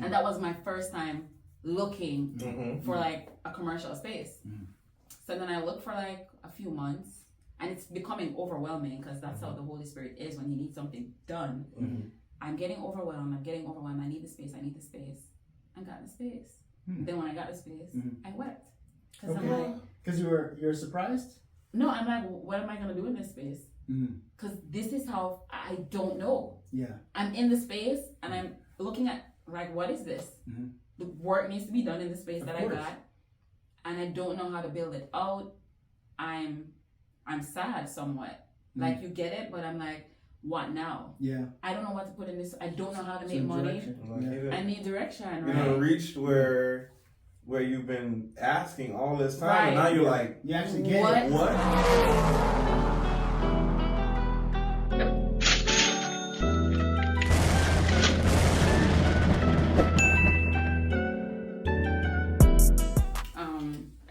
And that was my first time looking for like a commercial space. So then I looked for like a few months, and it's becoming overwhelming because that's how the Holy Spirit is when he needs something done. I'm getting overwhelmed. I need the space. I got the space. Then when I got the space, I wept. Because I'm like, because you're surprised? No, I'm like, what am I gonna do in this space? Because this is how I don't know. Yeah. I'm in the space and I'm looking at like, what is this? The work needs to be done in the space I got, and I don't know how to build it out. I'm sad somewhat. Like, you get it, but I'm like, what now? Yeah. I don't know what to put in this. I don't know how to make money. I need direction. You know, reached where you've been asking all this time, Right. and now you're like, you actually get it. What?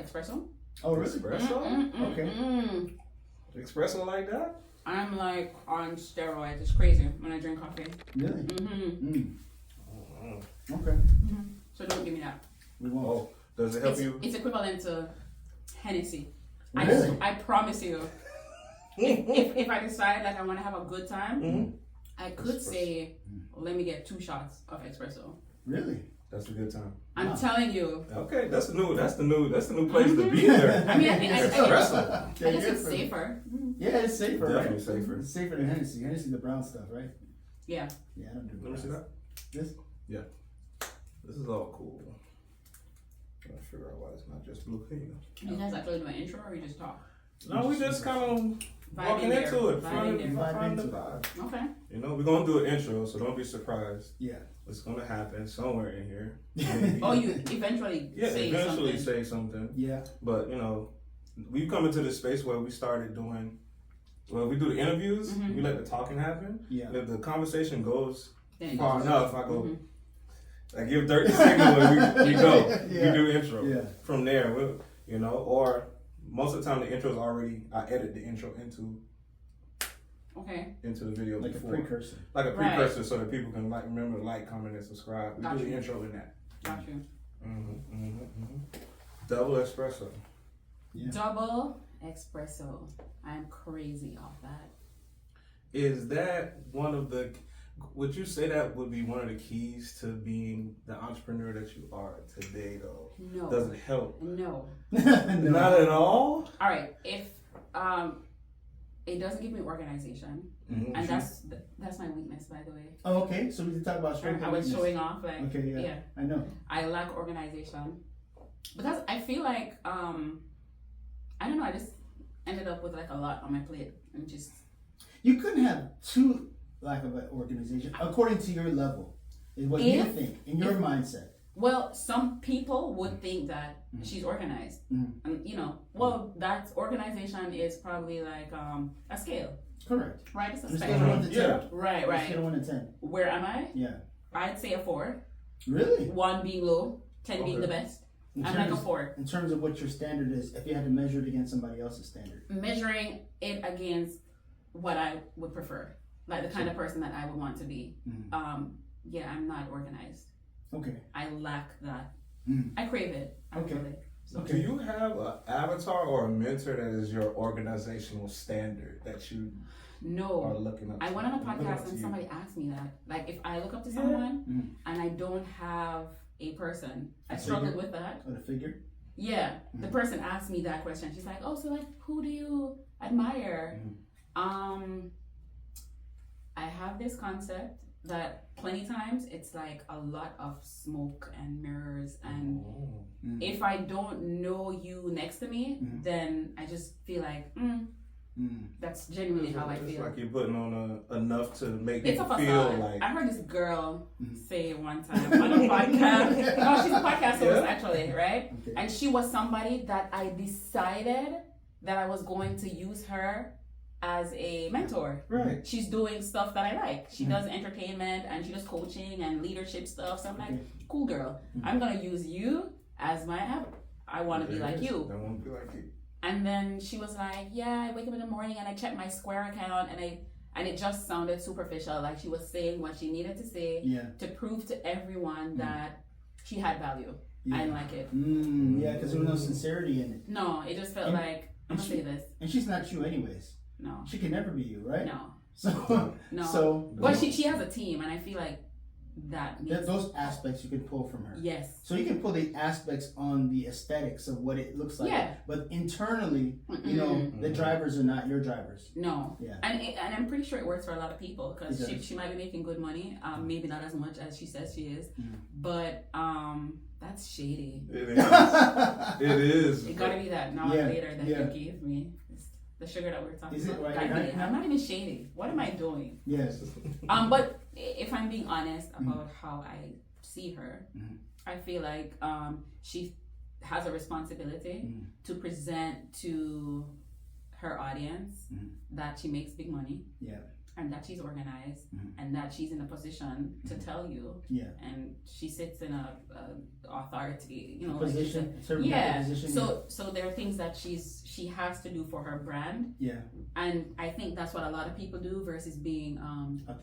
Espresso. Oh, really? Espresso? Okay. Espresso like that? I'm like on steroids. It's crazy when I drink coffee. Really? Oh. Okay. So don't give me that. We won't. Oh, does it help you? It's equivalent to Hennessy. Really? I promise you. if I decide like I want to have a good time, I could say, let me get 2 shots of espresso. Really? That's a good time. I'm telling you. Okay, that's the new place to be there. I mean, I think espresso. I guess it's safer. Yeah, it's safer. Definitely right? safer. It's safer than Hennessy. Hennessy, the brown stuff, right? Yeah. Yeah, I don't do Let me see that. This? Yeah. This is all cool. I'm trying to figure out why it's not just blue pig. You guys actually do an intro or you just talk? No, we just kind of walking into it. Find the vibe. Okay. You know, we're going to do an intro, so don't be surprised. Yeah. It's going to happen somewhere in here. Oh, you eventually say something. Yeah. But, you know, we've come into this space where we started doing, well, we do the interviews, we let the talking happen. Yeah. If the conversation goes far goes. enough, I go, I give Dirk the signal and we go. Yeah. We do intro. Yeah. From there, you know, or most of the time the intro is already, I edit the intro into the video like before. a precursor. Like a precursor so that people can remember to like, comment, and subscribe. We do the intro in that. Got you. Double espresso. Yeah. Double espresso. I'm crazy off that. Is that one of the, would you say that would be one of the keys to being the entrepreneur that you are today though? No. Does it help? No. Not at all? All right. If it doesn't give me organization, and that's my weakness, by the way. Oh, okay. So we can talk about strength. I was showing off, like, okay, yeah, I know. I lack organization because I feel like I don't know. I just ended up with like a lot on my plate and just. You couldn't have too lack of an organization according to your level. Is what you think in your mindset. Well, some people would think that she's organized, and you know, well, that organization is probably like a scale. Correct. Right, it's a Scale spectrum. 1 to 10. Right. Scale 1 to 10. Where am I? Yeah. I'd say a 4. Really? 1 being low, 10 being the best. I'm like a 4. In terms of what your standard is, if you had to measure it against somebody else's standard. Measuring it against what I would prefer, like the kind of person that I would want to be. Yeah, I'm not organized. Okay. I lack that. I crave it. Actually. Okay. So. Do you have an avatar or a mentor that is your organizational standard that you are looking up to? I went on a podcast and somebody asked me that. Like, if I look up to someone and I don't have a person, I struggled with that. Or the figure? Yeah. The person asked me that question. She's like, oh, so like, who do you admire? I have this concept that plenty times it's like a lot of smoke and mirrors, and if I don't know you next to me, then I just feel like that's genuinely how I feel. It's like you're putting on enough to make It's it a feel facade. like. I heard this girl say one time on a podcast. No, she's a podcast host actually, right? Okay. And she was somebody that I decided that I was going to use her as a mentor. Right. She's doing stuff that I like. She does entertainment and she does coaching and leadership stuff. So I'm like, cool girl. I'm gonna use you as my I want to be like you. I want to be like you. And then she was like, yeah, I wake up in the morning and I check my Square account and and it just sounded superficial. Like she was saying what she needed to say to prove to everyone that she had value. I didn't like it. Yeah, because there was no sincerity in it. No, it just felt like, I'm going to say this. And she's not you anyways. No. She can never be you, right? No. So but she has a team, and I feel like those aspects you can pull from her. Yes. So you can pull the aspects on the aesthetics of what it looks like. Yeah. But internally, you know, the drivers are not your drivers. No. Yeah. And I'm pretty sure it works for a lot of people because she might be making good money. Maybe not as much as she says she is, but that's shady. It is. It is. It gotta be that now and later that you gave me. The sugar that we're talking about. Right? I'm not even shady. What am I doing? Yes. But if I'm being honest about how I see her, I feel like she has a responsibility to present to her audience that she makes big money. Yeah. And that she's organized, and that she's in a position to tell you. Yeah. And she sits in a authority, you know, position. Position, so there are things that she has to do for her brand. Yeah. And I think that's what a lot of people do versus being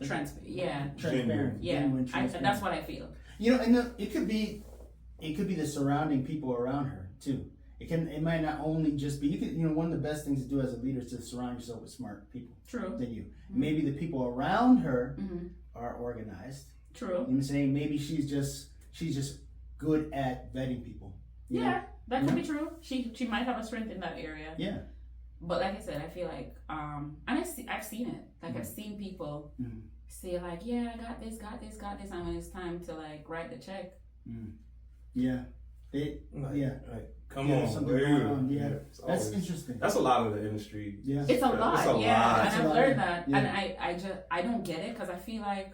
transparent. Yeah. Transparent. Yeah. That's what I feel. You know, and it could be the surrounding people around her too. It might not only just be, one of the best things to do as a leader is to surround yourself with smart people. True. Than you. Maybe the people around her are organized. True. You know what I'm saying? Maybe she's just good at vetting people. That could be true. She might have a strength in that area. Yeah. But like I said, I feel like, and I've seen it. Like I've seen people say like, yeah, I got this, and when it's time to like write the check. Yeah. Come on. Yeah. That's interesting. That's a lot of the industry. Yeah. It's a lot. And I've learned that. Yeah. And I don't get it because I feel like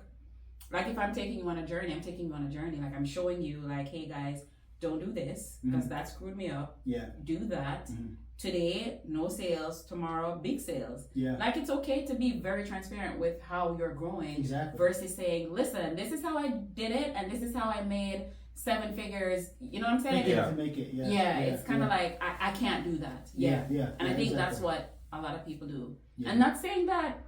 if I'm taking you on a journey, I'm taking you on a journey. Like I'm showing you like, hey guys, don't do this because that screwed me up. Yeah. Do that. Today, no sales. Tomorrow, big sales. Yeah. Like it's okay to be very transparent with how you're growing. Exactly. Versus saying, listen, this is how I did it and this is how I made 7 figures, you know what I'm saying? It's kind of like I can't do that. And I think that's what a lot of people do. I'm not saying that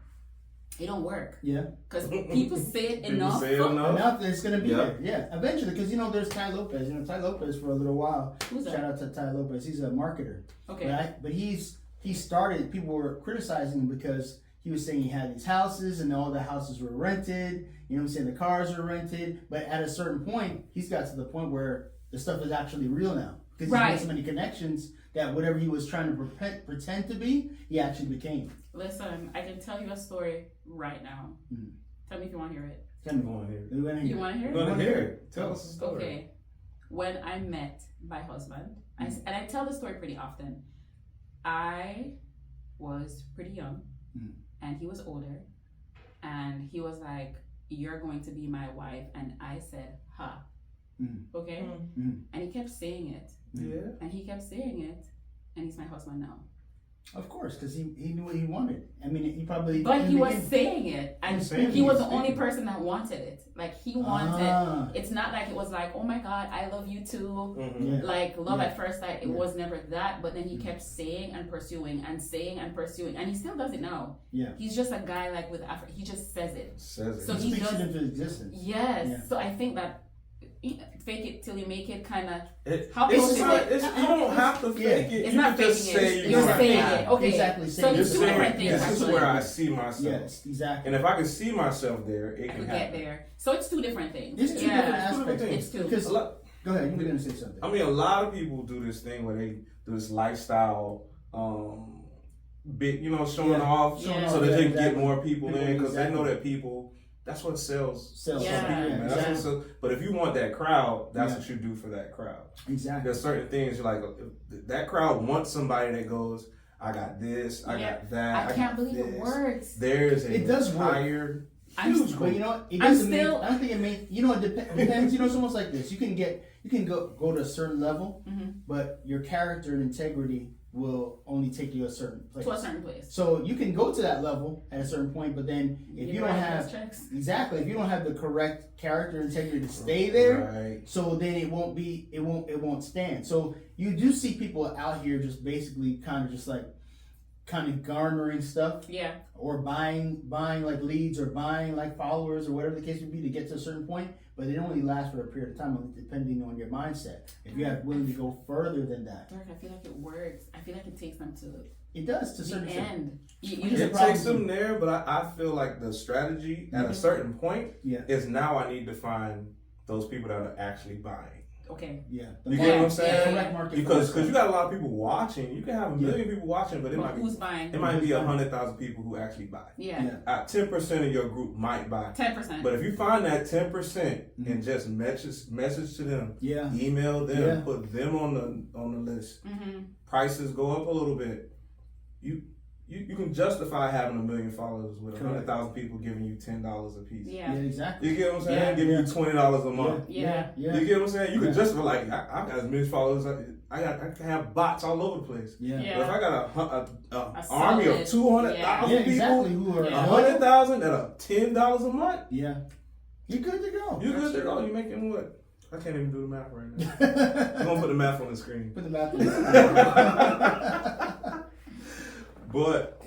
it don't work. Yeah. Because people say it enough. Enough, it's gonna be there. Yeah. Eventually, because there's Tai Lopez. Tai Lopez for a little while. Who's that? Shout out to Tai Lopez. He's a marketer. Okay. But he started. People were criticizing him because he was saying he had these houses and all the houses were rented. You know what I'm saying? The cars are rented. But at a certain point, he's got to the point where the stuff is actually real now. Because he's made so many connections that whatever he was trying to pretend to be, he actually became. Listen, I can tell you a story right now. Tell me if you want to hear it. Tell me. You want to hear it? You want to hear it? Tell us the story. Okay. When I met my husband, and I tell the story pretty often, I was pretty young. And he was older, and he was like, "You're going to be my wife," and I said, "Ha." Okay? And he kept saying it. Yeah. And he kept saying it, and he's my husband now. Of course, because he knew what he wanted. I mean, he probably... But he was saying it, and he was the only person that wanted it. Like, he wanted... It's not like it was like, oh my God, I love you too. Like, love at first sight. It was never that, but then he kept saying and pursuing, and saying and pursuing, and he still does it now. Yeah. He's just a guy, like, with Africa. He just says it. So he speaks it into existence. Yes. Yeah. So I think that fake it till you make it kind of. You don't have to fake it. It's not faking it. You're saying it. Okay. Exactly. So it's 2 different things. This is where I see myself. Yes, exactly. And if I can see myself there, it can get there. So it's 2 different things. It's 2 different aspects. It's 2. Go ahead. You were going to say something. I mean, a lot of people do this thing where they do this lifestyle. Bit, showing off so that they can get more people in because they know that people. That's what sells. Yeah. Exactly. But if you want that crowd, that's what you do for that crowd. Exactly. There's certain things you're like, if that crowd wants somebody that goes, I got this, I got that. I can't believe it works. There's a it does entire huge, but it doesn't I don't think it makes. It depends. It's almost like this. You can go to a certain level, but your character and integrity will only take you a certain place. To a certain place. So you can go to that level at a certain point, but then if you don't have if you don't have the correct character and integrity to stay there, so then it won't stand. So you do see people out here just basically kind of kind of garnering stuff. Yeah. Or buying like leads or buying like followers or whatever the case would be to get to a certain point. But it only lasts for a period of time depending on your mindset. If you're willing to go further than that. Dirk, I feel like it works. I feel like it takes them to it does to a certain the end. It takes them there, but I feel like the strategy at a certain point is now I need to find those people that are actually buying. Okay. Yeah. You get what I'm saying? Yeah. Because you got a lot of people watching. You can have a million people watching, but who's buying? It might be 100,000 people who actually buy. Yeah. 10% of your group might buy. 10%. But if you find that 10% and just message to them, email them, put them on the list. Prices go up a little bit. You can justify having 1 million followers with 100,000 people giving you $10 a piece. Yeah, exactly. You get what I'm saying? Yeah. Giving you $20 a month. Yeah. You get what I'm saying? You can justify like I've got as many followers. I can have bots all over the place. Yeah. But if I got a army of 200,000 people, who are 100,000 at $10 a month. Yeah. You're good to go. You're good to go. You're making what? I can't even do the math right now. I'm gonna put the math on the screen. Put the math on the screen.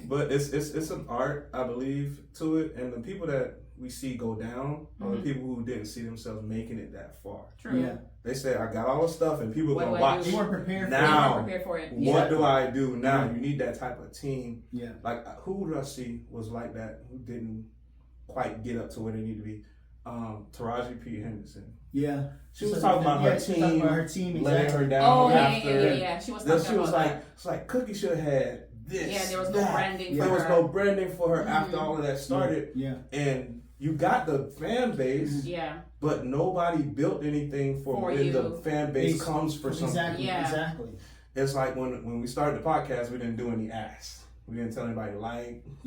But it's an art, I believe, to it, and the people that we see go down are the people who didn't see themselves making it that far. True. Yeah. They say I got all the stuff, and people are gonna watch. They weren't prepared now. For it. What do I do now? You need that type of team. Yeah. Like who did I see was like that? Who didn't quite get up to where they need to be? Taraji P. Henderson. Yeah. She was talking about her team. Talking about her team, laying her down after. Yeah. She was talking about that. It's like Cookie should have had this. Yeah, there was no branding. There was no branding for her after all of that started. Yeah. And you got the fan base. Yeah. But nobody built anything for when the fan base comes for something. Exactly. Yeah. Exactly. It's like when we started the podcast, we didn't do any asks. We didn't tell anybody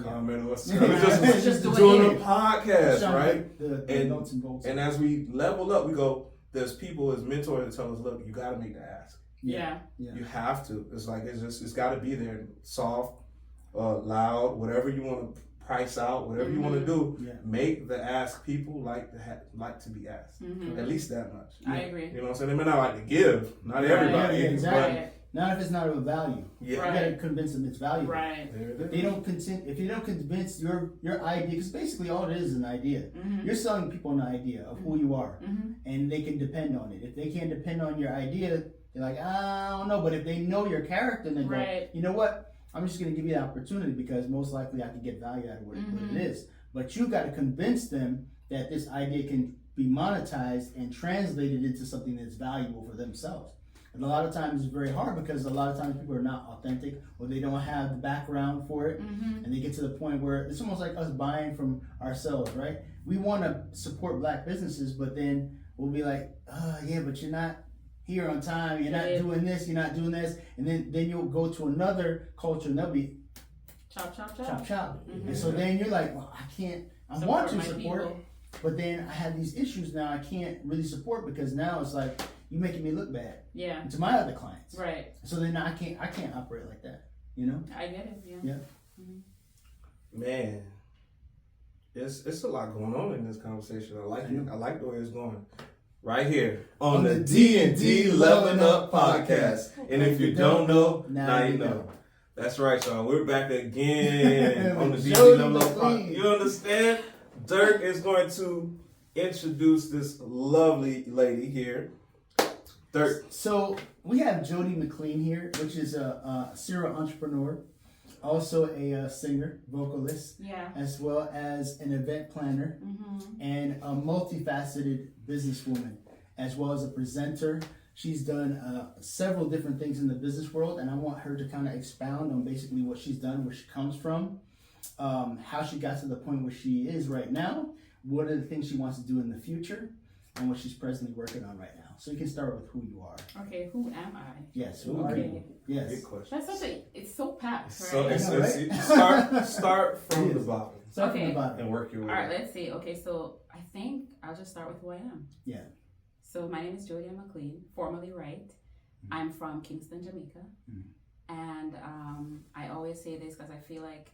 comment, or subscribe. We just doing a podcast, right? The notes and bolts. And as we level up, we go. There's people as mentors that tell us, look, you got to make the ask. Yeah. You have to. It's like it's got to be there, soft, loud, whatever you want to price out, whatever you want to do. Yeah. Make the ask. People like to be asked. At least that much. I agree. You know what I'm saying? They may not like to give. Not everybody. Yeah, exactly. Not if it's not of value. Yeah. You gotta convince them it's valuable. Right. If you don't convince your idea, because basically all it is an idea. You're selling people an idea of who you are, and they can depend on it. If they can't depend on your idea, they're like, I don't know. But if they know your character, then go, you know what? I'm just gonna give you the opportunity because most likely I can get value out of what it is. But you got to convince them that this idea can be monetized and translated into something that's valuable for themselves. And a lot of times it's very hard because a lot of times people are not authentic or they don't have the background for it. And they get to the point where it's almost like us buying from ourselves, right? We want to support black businesses, but then we'll be like, yeah, but you're not here on time. You're not doing this. You're not doing this. And then you'll go to another culture and they'll be chop. And so then you're like, well, I want to support, but then I have these issues now I can't really support because now it's like, you're making me look bad. Yeah. To my other clients. Right. So then I can't operate like that. You know? I get it. Yeah. Yeah. Man, it's a lot going on in this conversation. I like it. I like the way it's going. Right here on the D&D Leveling Up podcast. And if you don't know, now you know. That's right, y'all. We're back again on the D&D Leveling Up podcast. You understand? Dirk is going to introduce this lovely lady here. Dirk. So we have Jodie Mcclean here, which is a serial entrepreneur, also a singer, vocalist, as well as an event planner, and a multifaceted businesswoman, as well as a presenter. She's done several different things in the business world, and I want her to kind of expound on basically what she's done, where she comes from, how she got to the point where she is right now, what are the things she wants to do in the future, and what she's presently working on right now. So you can start with who you are. Okay, who am I? Yes, who are you? Yes. Good question. That's it's so packed, right? So start from the bottom. Start from the bottom and work your way. All right, let's see. Okay, so I think I'll just start with who I am. Yeah. So my name is Jodie Ann Mcclean, formerly Wright. I'm from Kingston, Jamaica. And I always say this because I feel like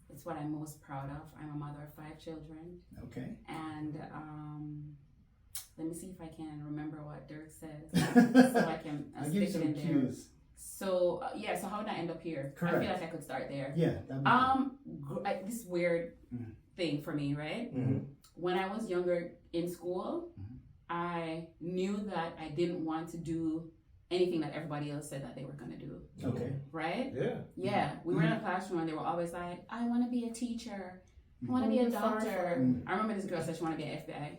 it's what I'm most proud of. I'm a mother of 5 children. Okay. And let me see if I can remember what Dirk says so I can I'll give you some cues. So so how did I end up here? Correct. I feel like I could start there. Yeah. This weird thing for me, right? When I was younger in school, I knew that I didn't want to do anything that everybody else said that they were gonna do. Okay. Right? Yeah. Yeah. We were in a classroom and they were always like, I want to be a teacher. I want to be a doctor. I remember this girl said she wanted to be an FBI.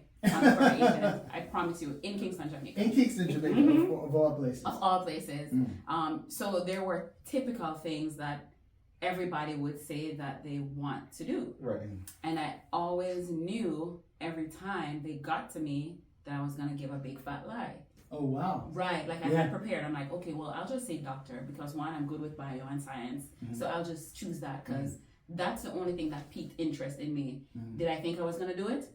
I promise you, in Kingston, Jamaica. In Kingston, Jamaica, of all places. Of all places. So there were typical things that everybody would say that they want to do. Right. And I always knew every time they got to me that I was going to give a big fat lie. Oh, wow. Right. Like I had prepared. I'm like, okay, well, I'll just say doctor because one, I'm good with bio and science. So I'll just choose that because that's the only thing that piqued interest in me. Did I think I was going to do it?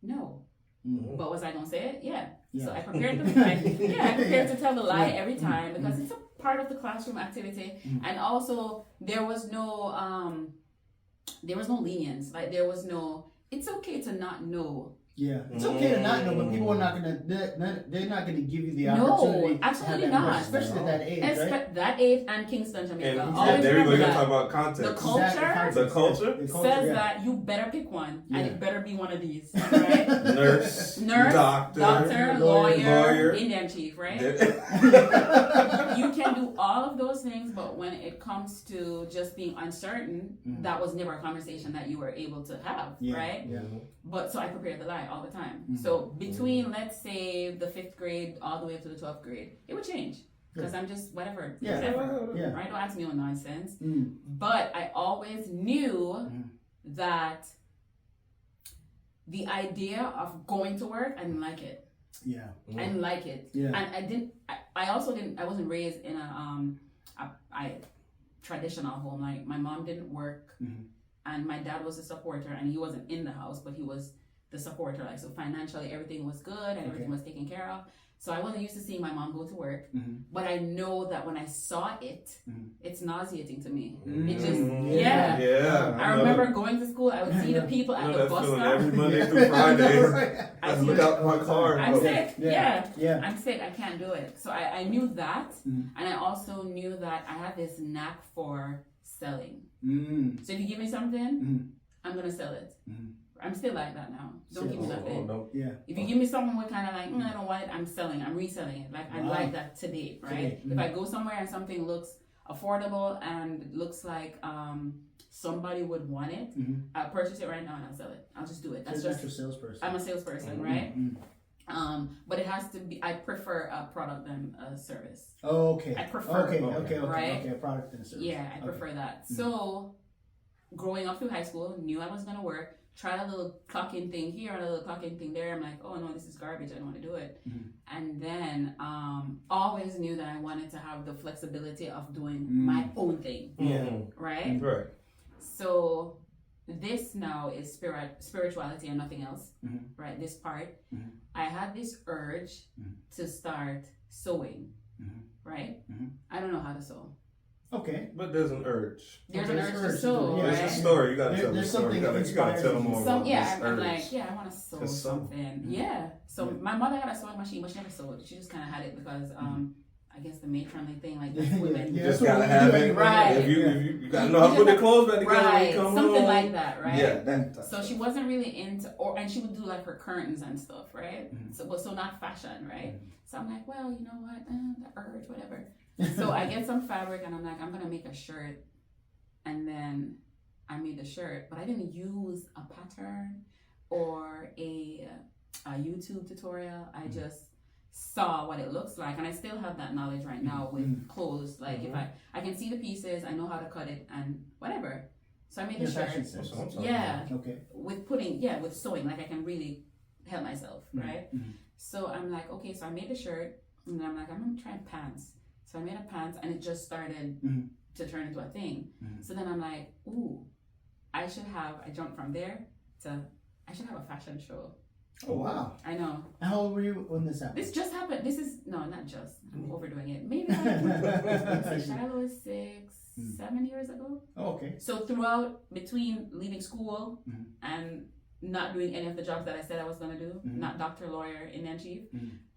No. But was I going to say it? Yeah. So I prepared to tell the lie every time because it's a part of the classroom activity. And also there was no lenience. Like there was no, it's okay to not know. Yeah, it's okay to not know, but people are not gonna. They're not gonna give you the opportunity. No, absolutely not. Especially at that age, right? That age and Kingston, Jamaica. And there we go. You're gonna talk about context. The culture says that you better pick one, and it better be one of these, right? Nurse, doctor, lawyer, Indian chief, right? You can do all of those things, but when it comes to just being uncertain, that was never a conversation that you were able to have, right? Yeah. But so I prepared the lie all the time. So between, let's say, the 5th grade all the way up to the 12th grade, it would change. Because I'm just, whatever. Right? Don't ask me no nonsense. But I always knew that the idea of going to work, I didn't like it. Yeah. I didn't like it. Yeah. And I wasn't raised in a traditional home. Like, my mom didn't work. And my dad was a supporter, and he wasn't in the house, but he was the supporter. Like, so financially, everything was good and everything was taken care of. So I wasn't used to seeing my mom go to work, but I know that when I saw it, it's nauseating to me. It just, I remember going to school. I would see the people at the bus stop every Monday through Friday. I look out my car. I'm sick. I'm sick. I can't do it. So I knew that, and I also knew that I had this knack for selling. So if you give me something, I'm gonna sell it. I'm still like that now. Don't give me nothing. If you give me something with kind of like, I don't want it, I'm reselling it. Like, I like that today, right? If I go somewhere and something looks affordable and looks like somebody would want it, I'll purchase it right now and I'll sell it. I'll just do it. That's just a salesperson. I'm a salesperson, right? But it has to be, I prefer a product than a service. Oh, okay. I prefer right? Okay, a product than a service. Yeah, I prefer that. So, growing up through high school, knew I was going to work, tried a little clock-in thing here and a little clock-in thing there. I'm like, oh no, this is garbage. I don't want to do it. And then, always knew that I wanted to have the flexibility of doing my own thing. Right? Right. So, this now is spirituality and nothing else, right? This part. I had this urge to start sewing, right? I don't know how to sew. Okay. But there's an urge. There's an urge to sew. There's a story. You gotta tell the story. You gotta tell them more about this I'm like, I want to sew something. Yeah. So my mother had a sewing machine, but she never sewed. She just kind of had it because I guess the matronly thing, like that's women. You just gotta have it. Right. If you gotta know how to put the clothes back together when you come something home. like that, right? Yeah. So she wasn't really into, and she would do like her curtains and stuff, right? So not fashion, right? So I'm like, well, you know what? The urge, whatever. So I get some fabric and I'm like, I'm gonna make a shirt, and then I made the shirt, but I didn't use a pattern or a YouTube tutorial. I just saw what it looks like, and I still have that knowledge right now with clothes. Like if I can see the pieces, I know how to cut it and whatever. So I made the shirt. Okay. With sewing, like I can really help myself, right? So I'm like, okay, so I made the shirt, and then I'm like, I'm gonna try pants. So I made a pants, and it just started to turn into a thing. So then I'm like, ooh, I jumped from there to, I should have a fashion show. Oh, wow. I know. How old were you when this happened? This just happened. Not just. I'm overdoing it. Maybe like, Shiloh was 7 years ago. Oh, okay. So between leaving school and not doing any of the jobs that I said I was going to do, not doctor, lawyer, Indian chief,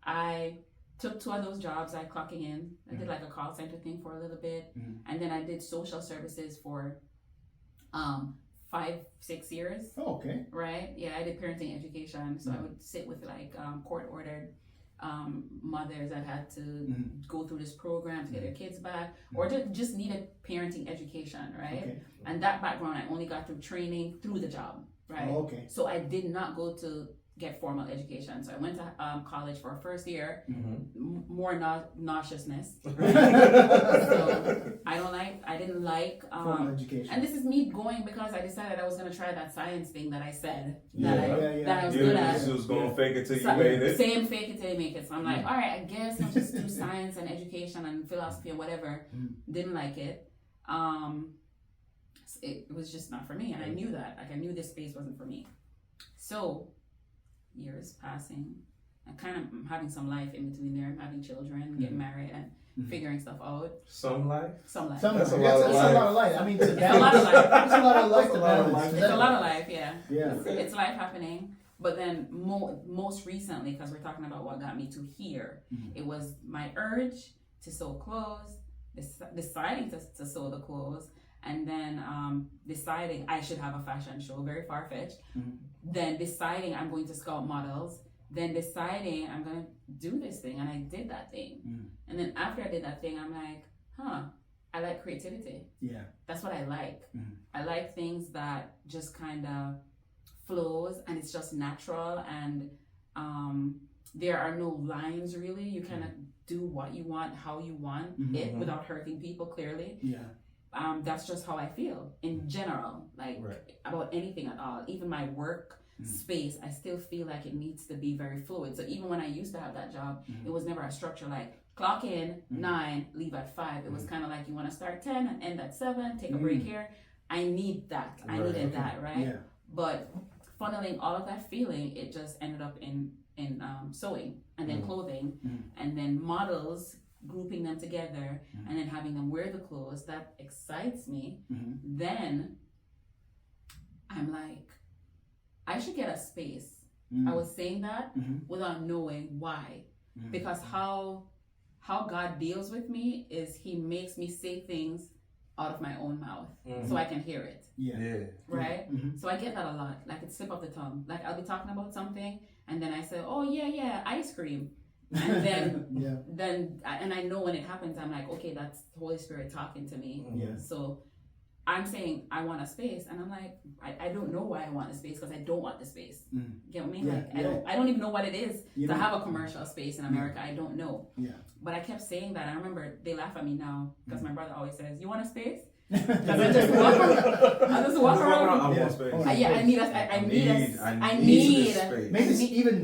I took 2 of those jobs, like clocking in. I did like a call center thing for a little bit. And then I did social services for 5-6 years. Oh, okay. Right? Yeah, I did parenting education. So I would sit with like court-ordered mothers that had to go through this program to get their kids back, or just needed parenting education, right? Okay. And that background I only got through training through the job, right? Oh, okay. So I did not go to get formal education. So I went to college for a first year, more nauseousness. So I didn't like formal education. And this is me going because I decided I was going to try that science thing that I said that I was good at. You was going to fake it till you made it. Same fake it till you make it. So I'm like, all right, I guess I'll just do science and education and philosophy and whatever. Didn't like it. It was just not for me, and I knew that. Like I knew this space wasn't for me. So years passing, I kind of having some life in between there. I'm having children, getting married, and figuring stuff out. Some life. That's That's a lot of life. I mean, it's a lot of life. It's a lot of life to balance. It's a lot of life, yeah. Yeah. It's life happening. But then most recently, because we're talking about what got me to here, it was my urge to sew clothes, deciding to sew the clothes, and then deciding I should have a fashion show, very far-fetched. Then deciding I'm going to scout models, then deciding I'm going to do this thing, and I did that thing. And then after I did that thing, I'm like, I like creativity. Yeah. That's what I like. I like things that just kind of flows, and it's just natural, and there are no lines really. You kind of do what you want, how you want it, without hurting people, clearly. Yeah. That's just how I feel in general, like about anything at all. Even my work space, I still feel like it needs to be very fluid. So even when I used to have that job, it was never a structure like clock in 9, leave at 5. It was kind of like you want to start 10 and end at 7, take a break here. I need that. I needed that, right? Yeah. But funneling all of that feeling, it just ended up in sewing, and then clothing, and then models, grouping them together, and then having them wear the clothes. That excites me. Then I'm like, I should get a space. I was saying that without knowing why, because how God deals with me is He makes me say things out of my own mouth so I can hear it. Right? So I get that a lot. Like it's slip of the tongue. Like I'll be talking about something, and then I say, oh yeah, ice cream. And then then I know when it happens, I'm like, okay, that's the Holy Spirit talking to me. So I'm saying I want a space, and I'm like, I don't know why I want a space, because I don't want the space. Get what I mean? I don't even know what it is to have a commercial space in America. I don't know. But I kept saying that. I remember they laugh at me now because my brother always says, "You want a space?" Because I just walk around. I want space. I need a space.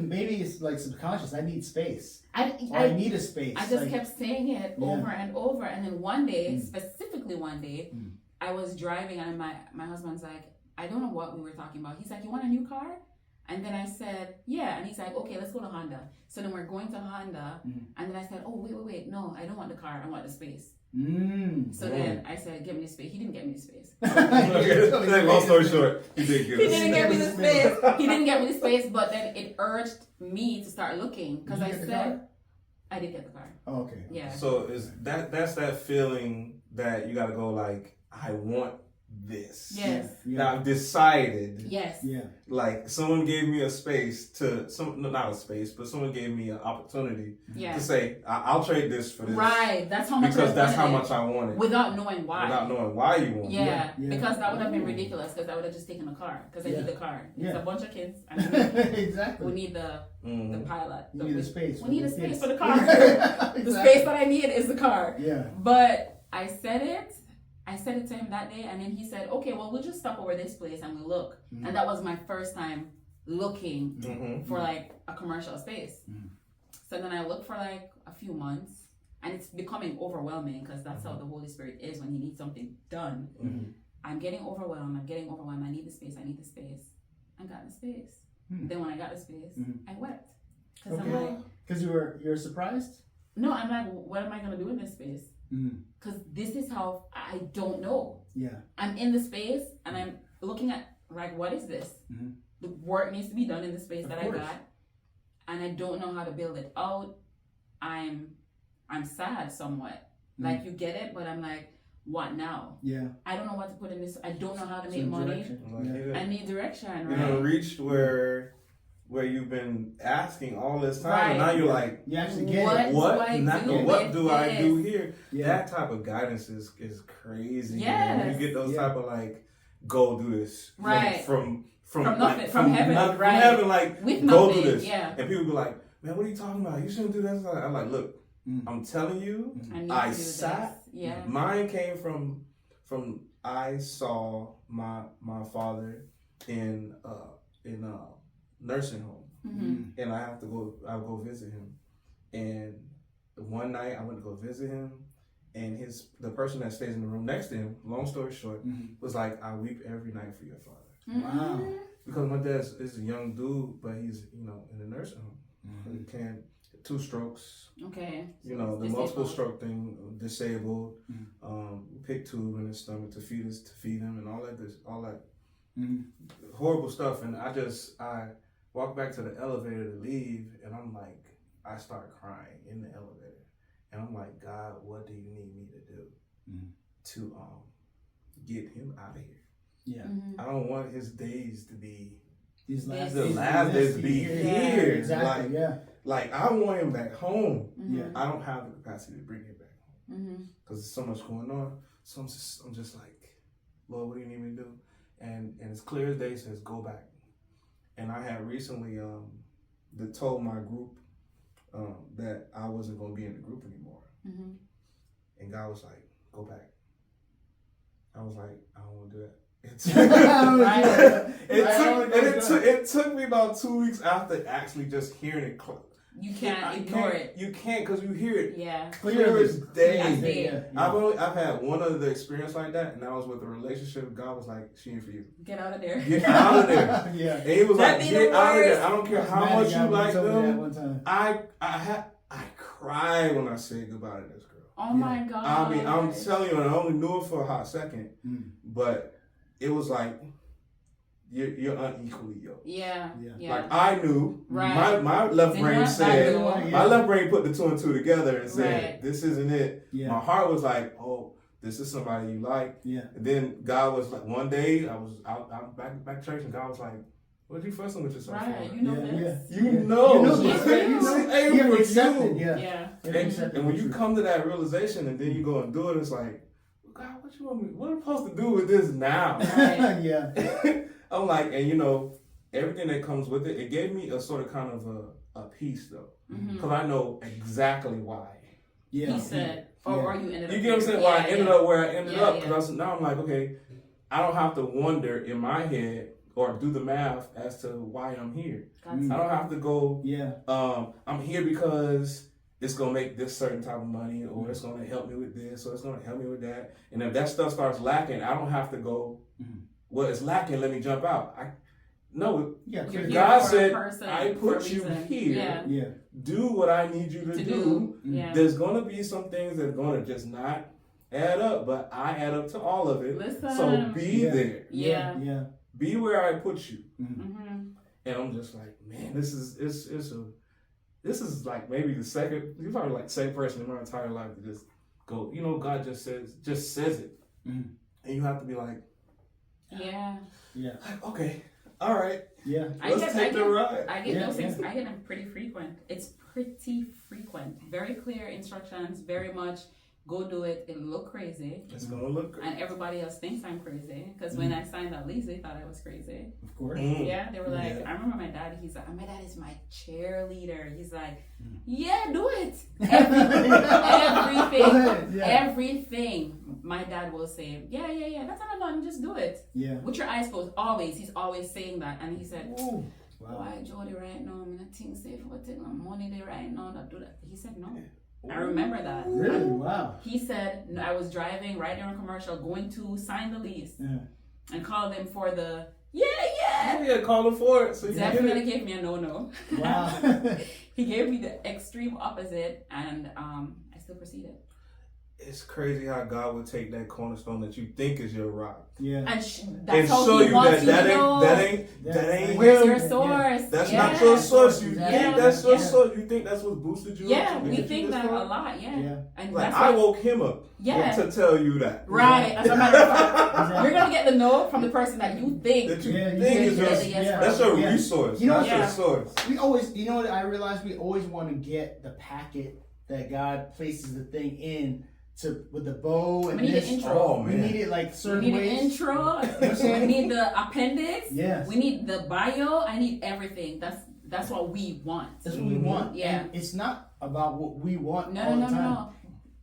Maybe it's like subconscious. I need space. I need a space. I just kept saying it over and over, and then one day, specifically one day, I was driving, and my husband's like, I don't know what we were talking about. He's like, you want a new car? And then I said, yeah. And he's like, okay, let's go to Honda. So then we're going to Honda. And then I said, oh, wait. No, I don't want the car. I want the space. So then I said, give me the space. He didn't get me the space. Long story short, he didn't get me the space. He didn't get me the space, but then it urged me to start looking, because I said, I did get the car. Oh, okay. Yeah. So that's that feeling that you got to go like, I want this. Yes. Now I've decided. Yes. Yeah. Like someone gave me a space not a space, but someone gave me an opportunity to say, I'll trade this for this. Right. That's how much. Because that's how much I want it. Without knowing why. Without knowing why you want it. Yeah. Because that would have been ridiculous, because I would have just taken the car, because I need the car. It's a bunch of kids. And Exactly. We need the pilot. You need a space. We need a space for the car. The space that I need is the car. Yeah. But I said it to him that day, and then he said, okay, well, we'll just stop over this place and we'll look. And that was my first time looking for like a commercial space. So then I looked for like a few months, and it's becoming overwhelming, because that's how the Holy Spirit is when He needs something done. I'm getting overwhelmed. I need the space. I got the space. Then when I got the space, I wept. Because I'm like, because you're surprised? No, I'm like, what am I going to do in this space? Because this is how I don't know. Yeah. I'm in the space, and I'm looking at, like, what is this? The work needs to be done in the space that I got, and I don't know how to build it out. I'm sad somewhat. Like, you get it, but I'm like, what now? Yeah. I don't know what to put in this. I don't know how to make money. I need direction, right? You reached where you've been asking all this time, and now you're like, you actually get what do I do here? That type of guidance is crazy. Yes. When you get those type of like, go do this, right? From nothing, from heaven, right? From heaven, like, with go nothing, do this, yeah. And people be like, man, what are you talking about? You shouldn't do that. I'm like, look, I'm telling you, I sat. Yeah. Mine came from I saw my father in nursing home, and I go visit him, and one night I went to go visit him, and the person that stays in the room next to him, long story short, was like, I weep every night for your father. Wow. Because my dad is a young dude, but he's in a nursing home. He can't, 2 strokes. Okay. The multiple stroke thing, disabled, pick tube in his stomach to feed him, and all that horrible stuff. And I walk back to the elevator to leave, and I'm like, I start crying in the elevator, and I'm like, God, what do you need me to do to get him out of here? Yeah, I don't want his days to be his last days to be here. Exactly. Like I want him back home. Yeah, I don't have the capacity to bring him back home because there's so much going on. So I'm just like, Lord, what do you need me to do? And it's clear as day says go back. And I had recently told my group that I wasn't going to be in the group anymore. And God was like, go back. I was like, I don't want to do that. It took me about 2 weeks after actually just hearing it. You can't ignore it. You can't, because you hear it. Yeah. Clear as day. Yeah. I've had one other experience like that, and that was with a relationship. God was like, she ain't for you. Get out of there. Get out of there. Yeah. And he was like, get out of there. I don't care how much you like them. I cried when I said goodbye to this girl. Oh my God. I mean, I'm telling you, I only knew it for a hot second, but it was like, you're unequally yoked. Yeah. Like I knew, right. my left brain said, my left brain put the 2 and 2 together and said, this isn't it. Yeah. My heart was like, oh, this is somebody you like. Yeah. And then God was like, one day I was out back to church, and God was like, what you fussing with yourself for? Right, you know this. You know. You accepted. Yeah. And when you come to that realization and then you go and do it, it's like, God, what you want me? What am I supposed to do with this now? Right. Yeah. I'm like, and everything that comes with it, it gave me a sort of kind of a peace though, because I know exactly why. Yeah. He said, or you ended up. You get what I'm saying? Why I ended up where I ended up? Because now I'm like, okay, I don't have to wonder in my head or do the math as to why I'm here. I don't have to go. Yeah. I'm here because it's gonna make this certain type of money, or it's gonna help me with this, or it's gonna help me with that. And if that stuff starts lacking, I don't have to go. Well, it's lacking. Let me jump out. God said, I put you here. Yeah. Do what I need you to do. Yeah. There's gonna be some things that are gonna just not add up, but I add up to all of it. Listen. So be there. Yeah. Be where I put you. And I'm just like, man, this is like maybe you're probably like the second person in my entire life to just go, God just says it. And you have to be like, okay, all right. Yeah. Let's take the ride. I get those things. I get them pretty frequent. It's pretty frequent. Very clear instructions, very much. Go do it. It'll look crazy. It's gonna look crazy. And everybody else thinks I'm crazy. Because when I signed that lease, they thought I was crazy. Of course. Yeah, they were like, I remember my dad, he's like, my dad is my cheerleader. He's like, yeah, do it. Everything. My dad will say, yeah, that's not done. Just do it. Yeah. With your eyes closed. Always. He's always saying that. And he said, why, Jodie, right now? I'm not think safe for taking money there right now. Not do that. He said, no. I remember that. Really? Wow. He said, I was driving right there on commercial, going to sign the lease, and called them for the call them for it. So definitely gave me a no. Wow. He gave me the extreme opposite, and I still proceeded. it's crazy how God would take that cornerstone that you think is your rock. Yeah. And and show you that ain't where's him. your source? That's not your source. You Exactly. think that's your source. You think that's what boosted you. Yeah, up to we get think you this that far? a lot. Yeah. And like I woke him up. To tell you that. Right. As a matter of fact, you're gonna get the no from the person that you think that you think is your that's your resource. You know, that's your source. We always, you know what I realized? We always want to get the packet that God places the thing in with the bow and we need this. the intro. We need it like certain we need ways. the intro. We need the appendix. Yes. We need the bio. I need everything. That's what we want. That's what we want. Yeah. And it's not about what we want No. all the time.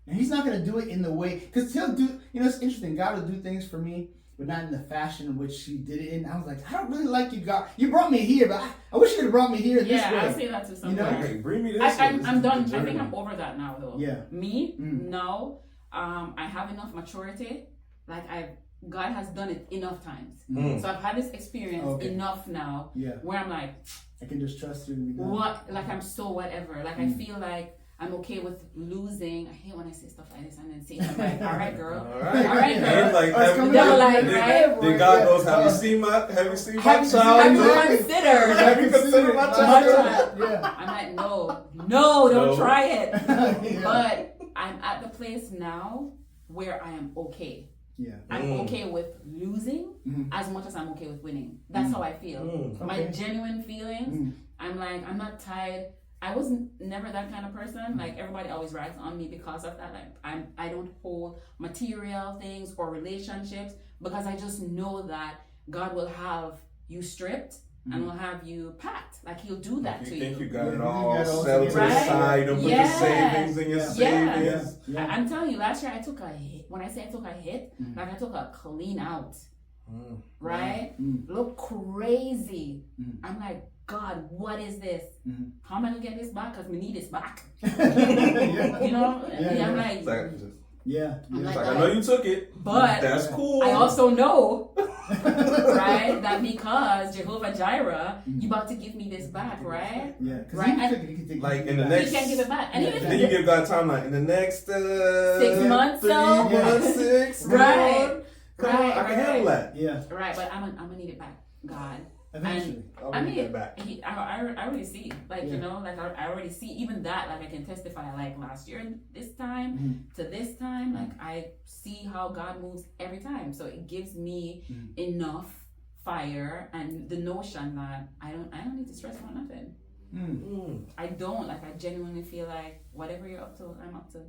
And he's not going to do it in the way, because he'll do, you know, it's interesting. God will do things for me, but not in the fashion in which he did it in. I was like, I don't really like you, God. You brought me here, but I wish you could have brought me here this way. Yeah, I say that to someone. You know? Hey, bring me this. I'm done. I think I'm over that now, though. Yeah. Me, no. I have enough maturity. Like God has done it enough times. So I've had this experience enough now where I'm like, I can just trust you and be done. What? Like I'm so whatever. Like I feel like I'm okay with losing. I hate when I say stuff like this and then say, I'm like, all right, girl. All right, girl. Like, then God goes, have you seen my child? Have you considered my child? Yeah. I'm like, no, don't try it. But I'm at the place now where I am okay. Yeah. I'm okay with losing as much as I'm okay with winning. That's how I feel. My genuine feelings, I'm like, I'm not tied. I was never that kind of person. Like everybody always rags on me because of that. Like I don't hold material things or relationships because I just know that God will have you stripped and will have you packed. Like he'll do that to you. You think you got it all settled to the side. You don't put your savings in your savings. Yeah. I'm telling you, last year I took a hit. When I say I took a hit, like I took a clean out. Right? Look crazy. I'm like, God, what is this? How am I gonna get this back? Because we need this back. You know? I'm like, I know you took it, but that's cool. I also know, right, that because Jehovah Jireh, you about to give me this back, right? Yeah, right. He can take like in the next, he can't give it back. And then you give God time, like in the next 6 months, 3 months, 6, right? Come on, I can handle that. Yeah, right. But I'm gonna need it back, God. Eventually. I need it back. I already see, like you know, like I already see even that. Like I can testify, like last year this time to this time, like I see how God moves every time. So it gives me enough fire and the notion that I don't need to stress about nothing. I don't. Like I genuinely feel like whatever you're up to, I'm up to.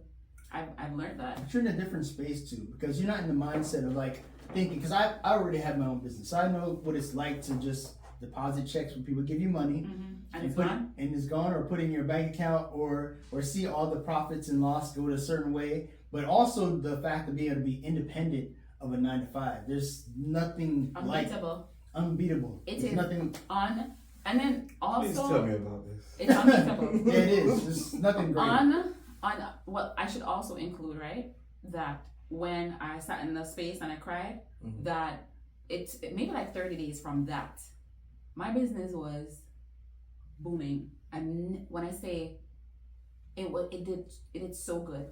I've learned that. But you're in a different space too, because you're not in the mindset of like thinking, because I already have my own business. So I know what it's like to just deposit checks when people give you money and it's gone. And it's gone, or put it in your bank account, or see all the profits and loss go to a certain way. But also the fact of being able to be independent of a 9 to 5. There's nothing unbeatable. It is nothing and then also please tell me about this. It's unbeatable. Yeah, it is. There's nothing great. Well, I should also include, right, that when I sat in the space and I cried, that it maybe like 30 days from that, my business was booming. And when I say it did so good.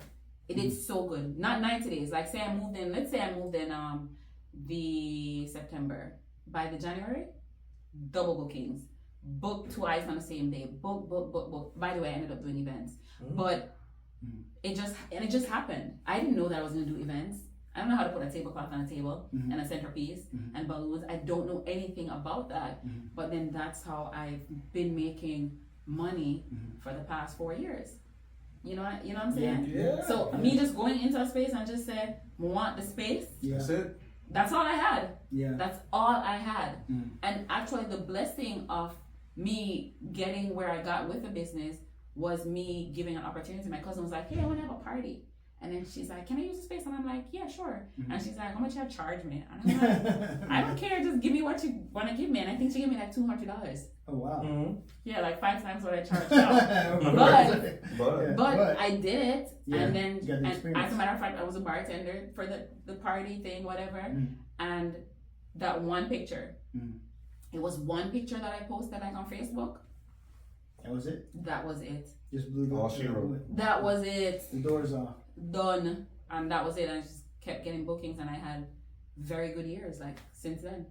It did so good. Not 90 days. Like say I moved in, let's say I moved in the September. By the January, double bookings. Book twice on the same day. Book. By the way, I ended up doing events. But it just happened. I didn't know that I was gonna do events. I don't know how to put a tablecloth on a table and a centerpiece and balloons. I don't know anything about that. But then that's how I've been making money for the past 4 years. You know what I'm saying? Yeah. So me just going into a space and just said, we want the space. Yeah. That's it. That's all I had. Yeah. That's all I had. And actually the blessing of me getting where I got with the business was me giving an opportunity. My cousin was like, hey, I want to have a party. And then she's like, can I use the space? And I'm like, yeah, sure. And she's like, how much you charge me? And I'm like, I don't care. Just give me what you want to give me. And I think she gave me like $200. Oh, wow. Yeah, like 5 times what I charged now. But I did it. Yeah, and then, and as a matter of fact, I was a bartender for the party thing, whatever. And that one picture, it was one picture that I posted like on Facebook. That was it? That was it. Just blew the all she wrote. That was it. The door's off. Done. and that was it. I just kept getting bookings, and I had very good years like since then.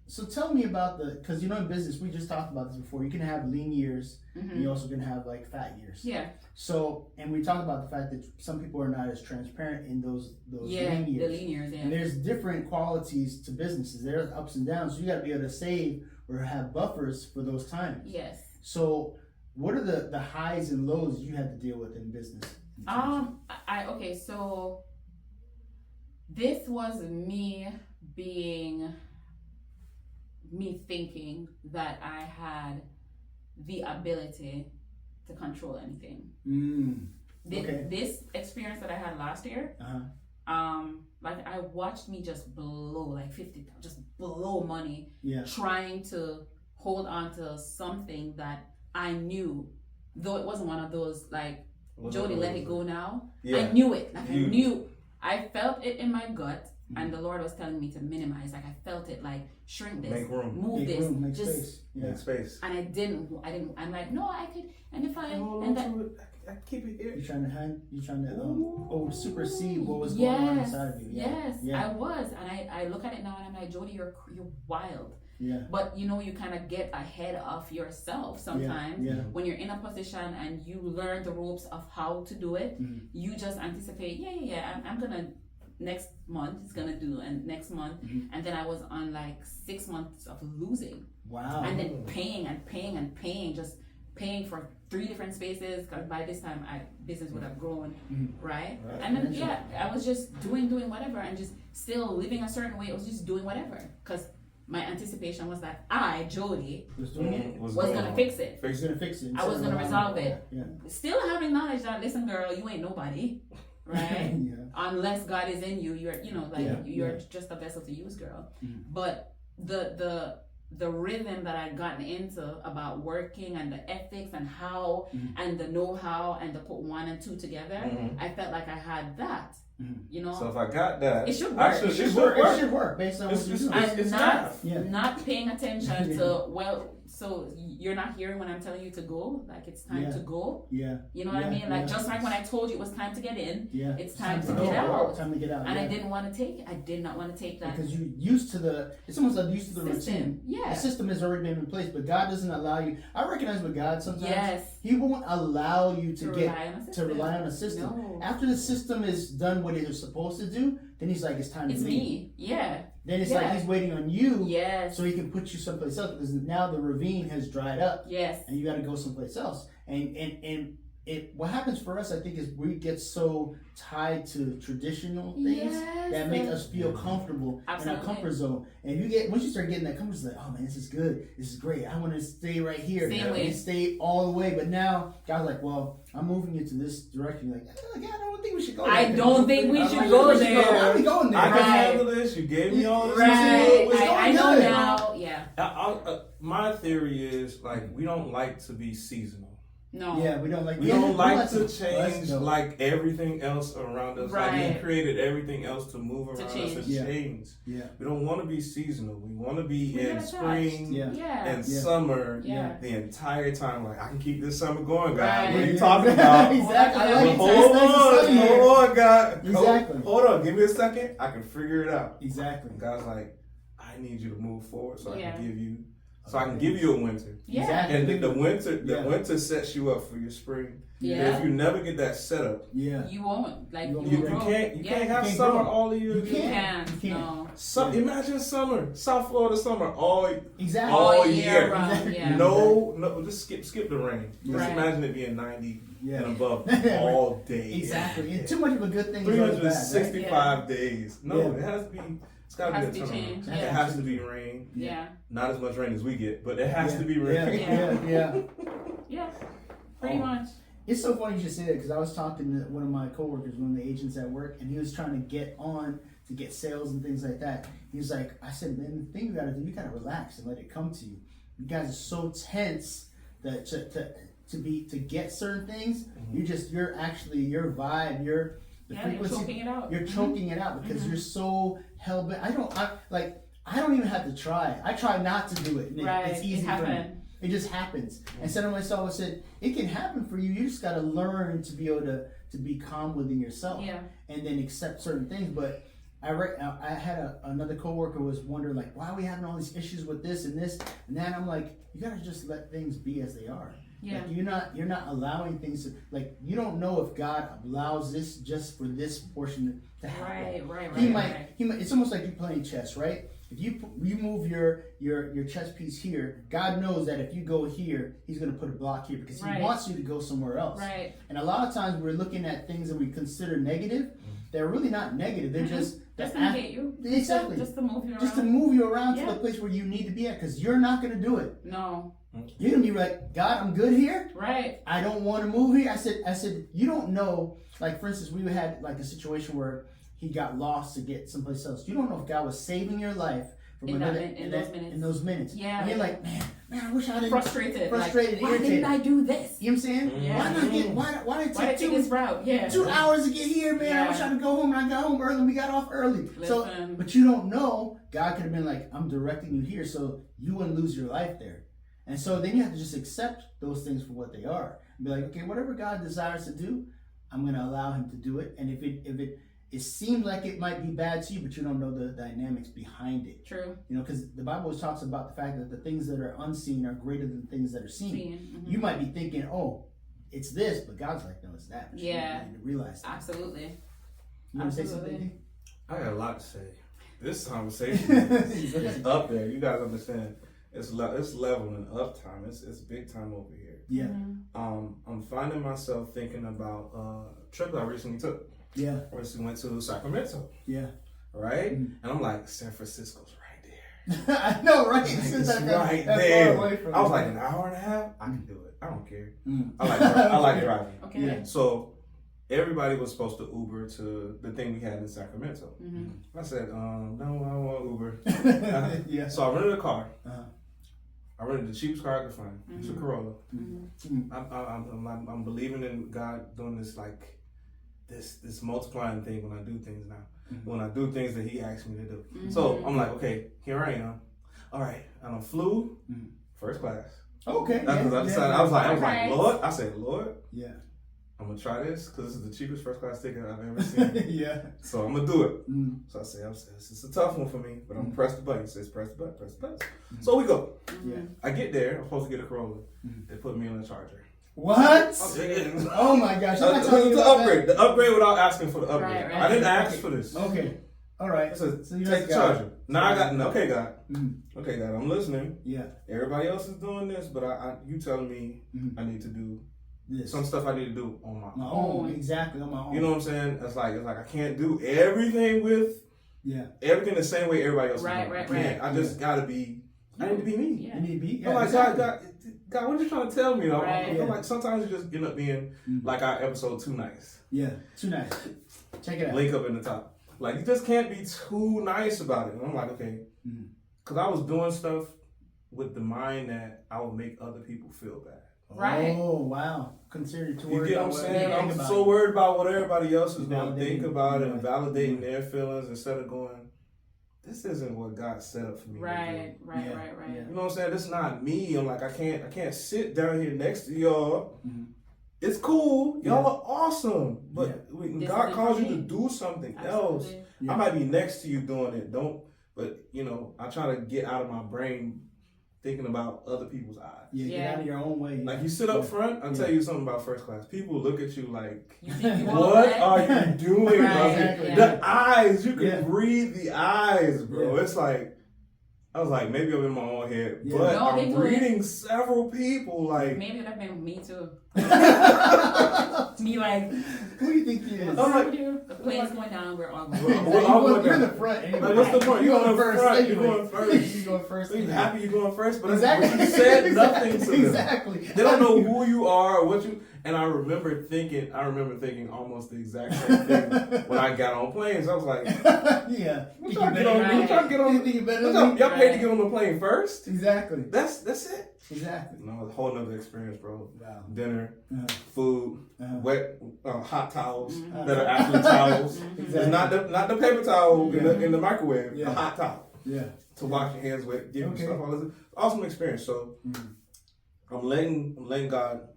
So tell me about because in business, we just talked about this before, you can have lean years, and you also can have like fat years. Yeah. So, and we talked about the fact that some people are not as transparent in those lean years. The lean years, yeah. And there's different qualities to businesses. There's ups and downs. So you got to be able to save or have buffers for those times. Yes. So what are the highs and lows you had to deal with in business? Okay, so this was me thinking that I had the ability to control anything. This experience that I had last year, like I watched me just blow like 50, just blow money, trying to hold on to something that I knew, though it wasn't one of those like, Jodie, let it go now. Yeah. I knew it. Like I felt it in my gut. And the Lord was telling me to minimize. Like I felt it, like shrink this, make room, make space. Make space. And I didn't. I'm like, no, I could. And if I I keep it here. You're trying to supersede what was going on inside of you. Yes, I was. And I look at it now and I'm like, Jodie, you're wild. Yeah. But you kind of get ahead of yourself sometimes when you're in a position and you learn the ropes of how to do it. You just anticipate, I'm gonna. Next month it's gonna do, and next month, and then I was on like 6 months of losing. Wow. And then paying, just paying for 3 different spaces, because by this time business would have grown, right? And then I was just doing whatever, and just still living a certain way. I was just doing whatever, because my anticipation was that I, Jodie, was gonna fix it. I was gonna resolve it. Yeah. Still having knowledge that, listen, girl, you ain't nobody. Right? Unless God is in you, you're just a vessel to use, girl. But the rhythm that I'd gotten into about working and the ethics and how and the know-how and to put 1 and 2 together, I felt like I had that. So if I got that, it should work. Actually, it should work based on what you're doing. Not paying attention to so you're not hearing when I'm telling you to go, like it's time to go. Yeah. You know what I mean? Like just like when I told you it was time to get in, it's time to get out. Time to get out. And I didn't want to take it. I did not want to take that. Because you're used to it's almost like used to the system. Routine. Yeah. The system has already been in place, but God doesn't allow you. I recognize with God sometimes. Yes. He won't allow you to rely on a system. No. After the system is done what it is supposed to do, then he's like, it's time to leave. It's me. Yeah. Then it's like he's waiting on you, yes, so he can put you someplace else, because now the ravine has dried up, yes, and you got to go someplace else. And what happens for us, I think, is we get so tied to traditional things that make us feel comfortable in our comfort zone. And once you start getting that comfort zone, like, oh man, this is good, this is great, I want to stay right here, and stay all the way. But now God's like, well, I'm moving you to this direction. You're like, I don't think we should go there. I don't think we should go there. I'm going there. I can handle this. You gave me all this. Right. I know now. Yeah. My theory is like we don't like to be seasonal. No. Yeah, we don't like. We don't like to change like everything else around us. Right. Like we created everything else to move around us and change. Yeah. We don't want to be seasonal. We want to be in spring and summer the entire time. Like I can keep this summer going, God. Right. What are you talking about? Exactly. I like Hold on, God. Exactly. Hold on. Give me a second. I can figure it out. Exactly. And God's like, I need you to move forward so I can give you. So I can give you a winter. Yeah. Exactly. And the winter sets you up for your spring. Yeah. If you never get that set up, you won't. Like you can't have summer all the year. You can't. No. Imagine summer, South Florida summer all year round. Yeah. No, just skip the rain. Just imagine it being 90 and above all day. Exactly. It's too much of a good thing. 365 days. No, it has to be. It's got to be a change. It has to be rain. Yeah. Not as much rain as we get, but it has to be rain. Yeah. Pretty much. It's so funny you should say that, because I was talking to one of my coworkers, one of the agents at work, and he was trying to get sales and things like that. He was like, I said, man, the thing you gotta do, you gotta relax and let it come to you. You guys are so tense that to get certain things, your vibe, your frequency, you're choking it out. You're choking it out because you're so hell bent. I don't even have to try. I try not to do it. It's easy for me. It just happens. And said to myself, I said, it can happen for you. You just got to learn to be able to be calm within yourself, and then accept certain things. But I had another coworker was wondering like, why are we having all these issues with this and this and that? And I'm like, you gotta just let things be as they are. Yeah. Like you're not allowing things to, like, you don't know if God allows this just for this portion to happen. Right. He might. It's almost like you're playing chess, right? If you move your chess piece here, God knows that if you go here, He's going to put a block here because He wants you to go somewhere else. Right. And a lot of times we're looking at things that we consider negative. They're really not negative. They're just to negate you. Exactly. Just to move you around. Just to move you around to the place where you need to be at, because you're not going to do it. No. You're going to be like, God, I'm good here. Right. I don't want to move here. I said, you don't know. Like, for instance, we had like a situation where he got lost to get someplace else. You don't know if God was saving your life from in those minutes. Yeah. And you're like, man, I wish I didn't. Frustrated. Like, irritated. Why didn't I do this? You know what I'm saying? Yeah. Why did I take this route? Yeah. 2 hours to get here, man. I wish I could go home, and I got home early. We got off early. Listen. So, but you don't know. God could have been like, I'm directing you here, so you wouldn't lose your life there. And so then you have to just accept those things for what they are. And be like, okay, whatever God desires to do, I'm going to allow Him to do it. And if it seems like it might be bad to you, but you don't know the dynamics behind it. True. You know, because the Bible talks about the fact that the things that are unseen are greater than the things that are seen. Mm-hmm. You might be thinking, oh, it's this, but God's like, no, it's that. But you need to realize that. Absolutely. You want to say something? I got a lot to say. This conversation is up there. You guys understand? It's leveling up time. It's big time over here. Yeah. Mm-hmm. I'm finding myself thinking about a trip I recently took. Yeah. I recently went to Sacramento. Yeah. Right? Mm-hmm. And I'm like, San Francisco's right there. I know, right? It's right there. I was like, an hour and a half? I can do it. I don't care. I like driving. Okay. Yeah. So everybody was supposed to Uber to the thing we had in Sacramento. Mm-hmm. I said, no, I don't want Uber. Yeah. So I rented a car. Uh-huh. I rented the cheapest car I could find. It's a Corolla. Mm-hmm. I'm believing in God doing this, like this multiplying thing when I do things now. Mm-hmm. When I do things that He asked me to do. Mm-hmm. So I'm like, okay, here I am. All right, and I flew first class. Okay. That's because I decided. I was like, Lord. I said, Lord. Yeah. I'm gonna try this because this is the cheapest first class ticket I've ever seen. Yeah. So I'm gonna do it. So I said, this is a tough one for me, but I'm gonna press the button. It says press the button, press the button. So we go. Yeah. I get there. I'm supposed to get a Corolla. They put me on the Charger. What? Oh my gosh! The upgrade. The upgrade without asking for the upgrade. Right. I didn't ask for this. Okay. All right. So you take the Charger. Now I got okay, God. Okay, God. I'm listening. Yeah. Everybody else is doing this, but you telling me I need to do this. Some stuff I need to do on my own. Exactly, on my own. You know what I'm saying? It's like I can't do everything with everything the same way everybody else. Right. I just gotta be. I need to be me. Yeah. You need to be. Yeah, like God, what are you trying to tell me? I'm like sometimes you just end up being like our episode Too Nice. Yeah, too nice. Check it out. Link up in the top. Like you just can't be too nice about it. And I'm like, okay, because I was doing stuff with the mind that I would make other people feel bad. Right. Oh wow! Consider too worried. You get what I'm saying? I'm so worried about what everybody else is going to think about it and validating their feelings instead of going, this isn't what God set up for me. Right. Yeah. You know what I'm saying? This is not me. I'm like, I can't sit down here next to y'all. It's cool. Y'all are awesome. But when God calls you to do something else, I might be next to you doing it. But I try to get out of my brain thinking about other people's eyes. Yeah, get out of your own way. Like you sit up front, I'll tell you something about first class. People look at you like, you what are you doing? Exactly. The eyes, you can read the eyes, bro. It's like, I was like, maybe I'm in my own head, but I'm reading several people like. Maybe that'd been me too. Me like, who do you think he is? I'm like, the plane's going down, we're all going You're in the front. Anyway. Like, what's the point? You're going first. You're going first. You're going first. So you happy you're going first, but exactly. You said nothing to them. Exactly. They don't know who you are or what you. And I remember thinking almost the exact same thing when I got on planes. I was like, yeah. What y'all get on? Y'all paid to get on the plane first? Exactly. That's it? Exactly. No, it's a whole nother experience, bro. Wow. Dinner, food, wet, hot towels that are Uh-huh. actually towels. Exactly. It's not the paper towel in the microwave, the hot towel. Yeah. To wash your hands with, give you stuff, all this. Awesome experience. So I'm letting God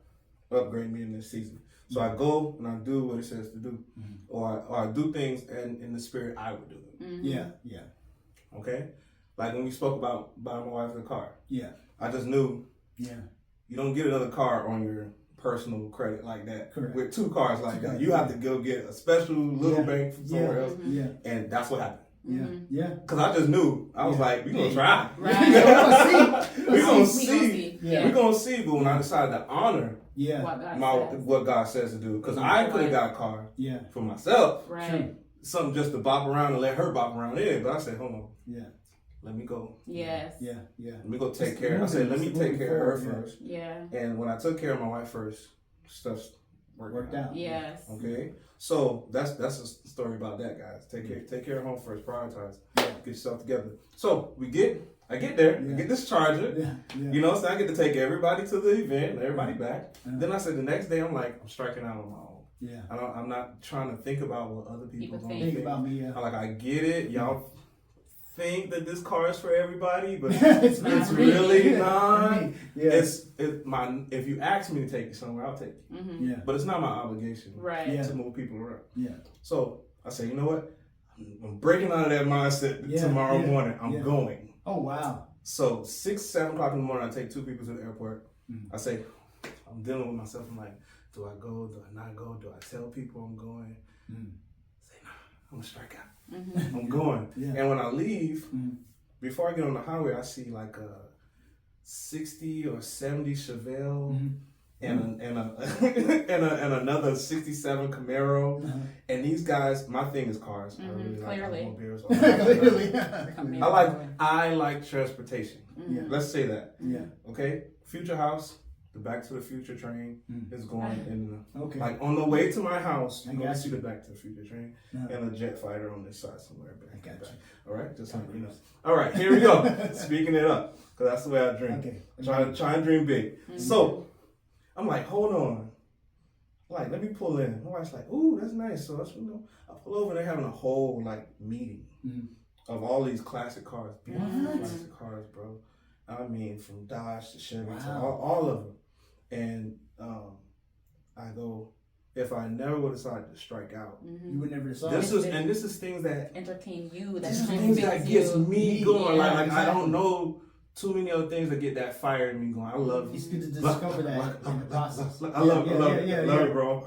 upgrade me in this season. So I go and I do what it says to do, or I do things and in the spirit I would do it. Yeah. Okay, like when we spoke about buying my wife a car. Yeah. I just knew. Yeah. You don't get another car on your personal credit like that. Correct. With 2 cars like that, you have to go get a special little bank from somewhere else. Yeah. And that's what happened. Yeah. Because I just knew. I was like, we're going to try. Right. We're going to see. Yeah. We're going to see. But when I decided to honor what God says to do, because I could have got a car for myself. Right. Something just to bop around and let her bop around in. But I said, hold on. Yeah. Let me go. Yes. Yeah. Let me go take care. I said, let me take care of her first. Yeah. And when I took care of my wife first, stuff worked out. Yes. Okay. So that's a story about that, guys. Take care of home first. Prioritize. Get yourself together. So I get there. I get this charger. You know, so I get to take everybody to the event, and everybody back. Then I said the next day, I'm like, I'm striking out on my own. Yeah. I'm not trying to think about what other people think about me. I'm like, I get it. Y'all think that this car is for everybody, but it's really not. If you ask me to take you somewhere, I'll take you. But it's not my obligation to move people around. So I say, you know what? I'm breaking out of that mindset tomorrow morning. I'm going. Oh wow. So 6, 7 o'clock in the morning, I take 2 people to the airport. I say, I'm dealing with myself. I'm like, do I go? Do I not go? Do I tell people I'm going? Say, nah, I'm gonna strike out. I'm going. And when I leave, before I get on the highway, I see like a 60 or 70 Chevelle and another 67 Camaro. And these guys, my thing is cars. I really like automobiles. I like transportation. Let's say that. Okay? Future house. The Back to the Future train is going in like on the way to my house. You're going to see the Back to the Future train and a jet fighter on this side somewhere. Back. All right, just like you know. All right, here we go. Speaking it up, because that's the way I dream. Try and dream big. So I'm like, hold on. Like, let me pull in. My wife's like, ooh, that's nice. So that's I pull over. They're having a whole like meeting of all these classic cars. Beautiful classic cars, bro. I mean, from Dodge to Chevy to all of them. And I go, if I never would decide to strike out, you would never decide. This is things that entertain you. This is things that gets me going. Like I don't know too many other things that get that fire in me going. I love. It's good to discover that in the process. I love it, bro.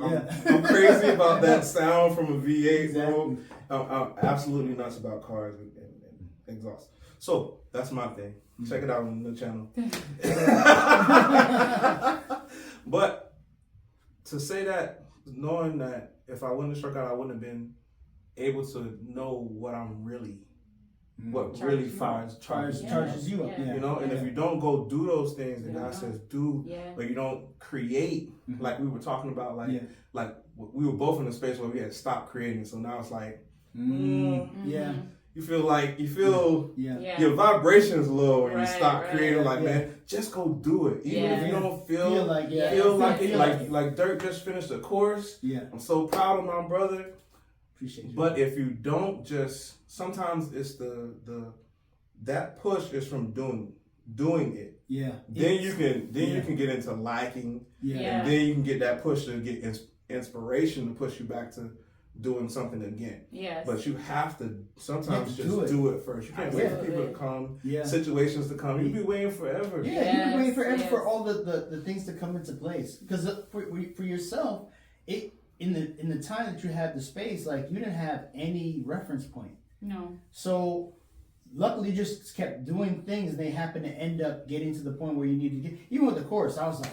I'm crazy about that sound from a V8, bro. I'm absolutely nuts about cars and exhaust. So that's my thing. Check it out on the channel. But to say that, knowing that if I wouldn't have struck out, I wouldn't have been able to know what I'm really, charges you up. You know, and if you don't go do those things that God says do, but you don't create, like we were talking about, like we were both in a space where we had stopped creating. So now it's like, you feel your vibration is low when you stop creating. Man, just go do it. Even if you don't feel like Dirk just finished a course. I'm so proud of my brother. Appreciate you. But if you don't sometimes it's that push is from doing it. Then you can get into liking. And then you can get that push to get inspiration to push you back to doing something again. But you have to sometimes do it first. You can't wait for people to come, situations to come. You'll be waiting forever. You'll be waiting forever for all the things to come into place. Because for yourself, in the time that you had the space, like you didn't have any reference point. No. So luckily you just kept doing things and they happened to end up getting to the point where you needed to get. Even with the course, I was like,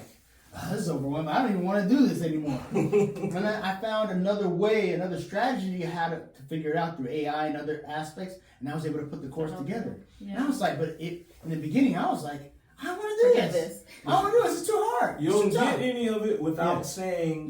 this is overwhelming. I don't even want to do this anymore. And I found another strategy how to figure it out through AI and other aspects, and I was able to put the course together. And I was like, in the beginning, I was like, I don't want to do this. I don't want to do this. It's too hard. You don't get any of it without saying,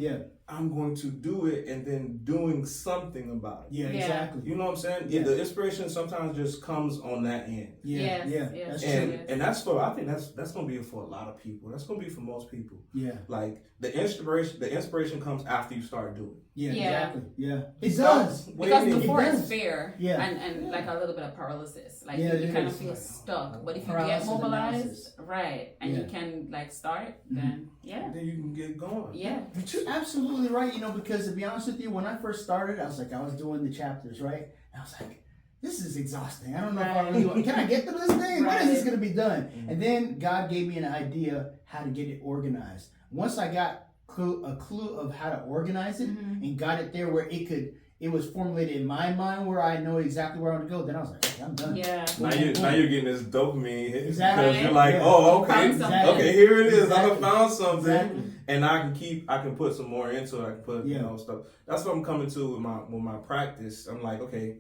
I'm going to do it and then doing something about it. Yeah, exactly. You know what I'm saying? Yeah. The inspiration sometimes just comes on that end. Yeah, That's true. And that's for, I think that's going to be for a lot of people. That's going to be for most people. Yeah. Like the inspiration comes after you start doing. Yeah, exactly. Yeah. It Stop does. Because waiting. before It it's does. fear and like a little bit of paralysis. Like Yeah, you kind is. of feel stuck. But if you Paralysis get mobilized, analysis. right, and you can like start, then Then you can get going. Yeah. You're absolutely right, because to be honest with you, when I first started, I was doing the chapters, right? And I was like, this is exhausting. I don't know if I really want, can I get through this thing? When is this going to be done? Mm-hmm. And then God gave me an idea how to get it organized. Once I got a clue of how to organize it and got it there where it was formulated in my mind where I know exactly where I want to go, then I was like, okay, I'm done. Yeah. Now you're getting this dopamine hit Exactly. because you're like, oh, okay, okay, here it is. Exactly. I found something, Exactly. and I can put some more into it. I can put stuff. That's what I'm coming to with my practice. I'm like, okay,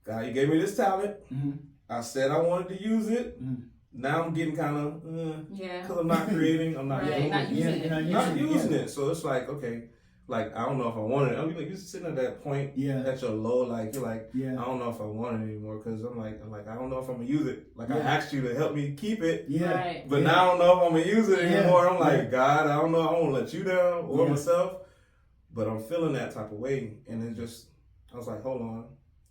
God, you gave me this talent. Mm-hmm. I said I wanted to use it. Mm-hmm. Now I'm getting kind of because I'm not creating. I'm not using it. So it's like, okay. Like, I don't know if I want it. I mean, like, you're sitting at that point at your low, like, you're like, I don't know if I want it anymore because I'm like, I don't know if I'm going to use it. Like, I asked you to help me keep it. But now I don't know if I'm going to use it anymore. I'm like, God, I don't know. I don't want to let you down or myself. But I'm feeling that type of way. And it just, I was like, hold on.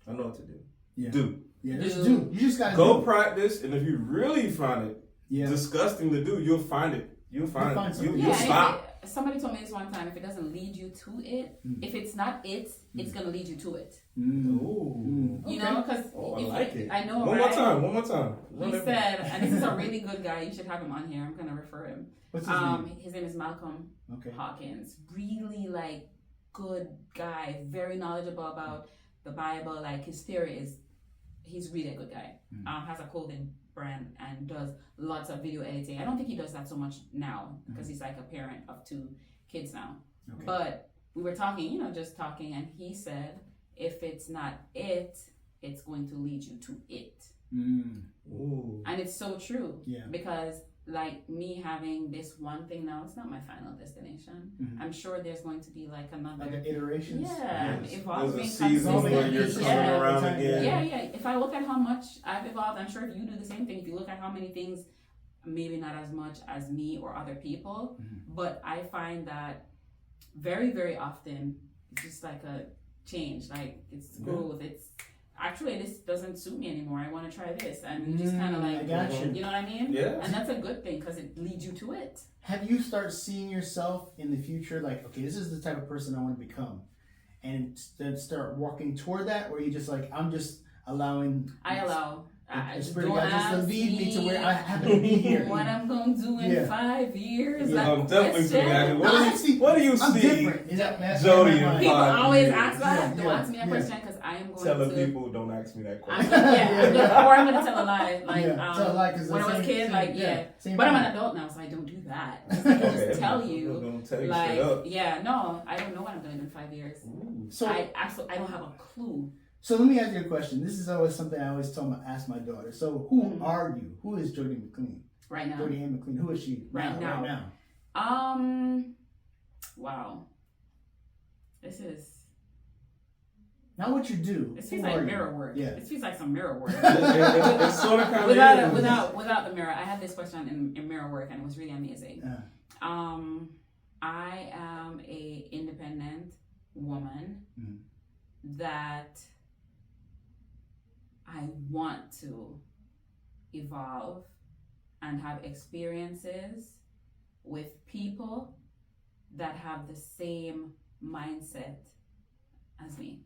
I know what to do. Do. Yeah, just do. You just got to go practice. And if you really find it disgusting to do, you'll find it. You'll find it. You'll stop. Somebody told me this one time, if it doesn't lead you to it, if it's not it's going to lead you to it. Ooh. You know, because I like it. I know, One more time. He said, and this is a really good guy, you should have him on here. I'm going to refer him. What's his name? His name is Malcolm Hawkins. Really, like, good guy, very knowledgeable about the Bible. Like, his theory is, he's really a good guy. Has a clothing brand and does lots of video editing. I don't think he does that so much now because he's like a parent of 2 kids now. Okay. But we were talking, just talking, and he said, if it's not it, it's going to lead you to it. Ooh. And it's so true. Yeah. Because like me having this one thing now, it's not my final destination. I'm sure there's going to be like another iterations. Yeah. Evolving. There's a season where you're coming around again. Yeah. If I look at how much I've evolved, I'm sure if you do the same thing, if you look at how many things, maybe not as much as me or other people, but I find that very, very often it's just like a change. Like it's growth. It's actually, this doesn't suit me anymore. I want to try this. And you just kind of like, you know what I mean? Yeah. And that's a good thing because it leads you to it. Have you start seeing yourself in the future like, okay, this is the type of person I want to become? And then start walking toward that? Or you just like, I'm just allowing... I allow. The Spirit of God just to lead me to where I happen to be here. What I'm going to do in 5 years. Yeah. I'm definitely doing that. What do you see? Different. Is that Jodie in 5 people always years. ask that. Don't ask me that question because I am going Telling to... people don't ask me that question. Or I'm going to tell a lie. Like, tell a lie when I was a kid, but I'm an adult now, so I don't do that. I can just tell you. Like, no, I don't know what I'm going to do in 5 years. Ooh. So I don't have a clue. So let me ask you a question. This is always something I always ask my daughter. So who are you? Who is Jodie Mcclean? Right now. Jodie Ann Mcclean. Who is she right now? Wow. This is not what you do. It feels like mirror work. Yeah. It feels like some mirror work. It's sort of kind of without the mirror. I had this question in mirror work and it was really amazing. I am a independent woman that I want to evolve and have experiences with people that have the same mindset as me.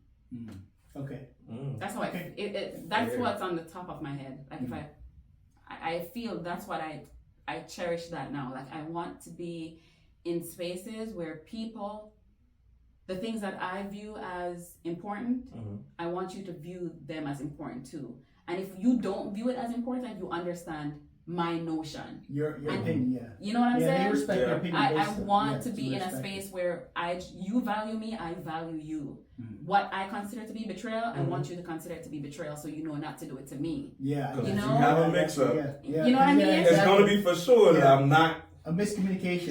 Okay. That's how that's what's on the top of my head. Like if I feel that's what I cherish that now. Like I want to be in spaces where people, the things that I view as important, I want you to view them as important too. And if you don't view it as important, you understand my notion. Your opinion, You know what I'm saying? They respect your opinion. I want to be in a space where you value me, I value you. What I consider to be betrayal, I want you to consider it to be betrayal so you know not to do it to me. Yeah. Because you have a mix-up. You know what I mean? It's going to be for sure that I'm not... A miscommunication.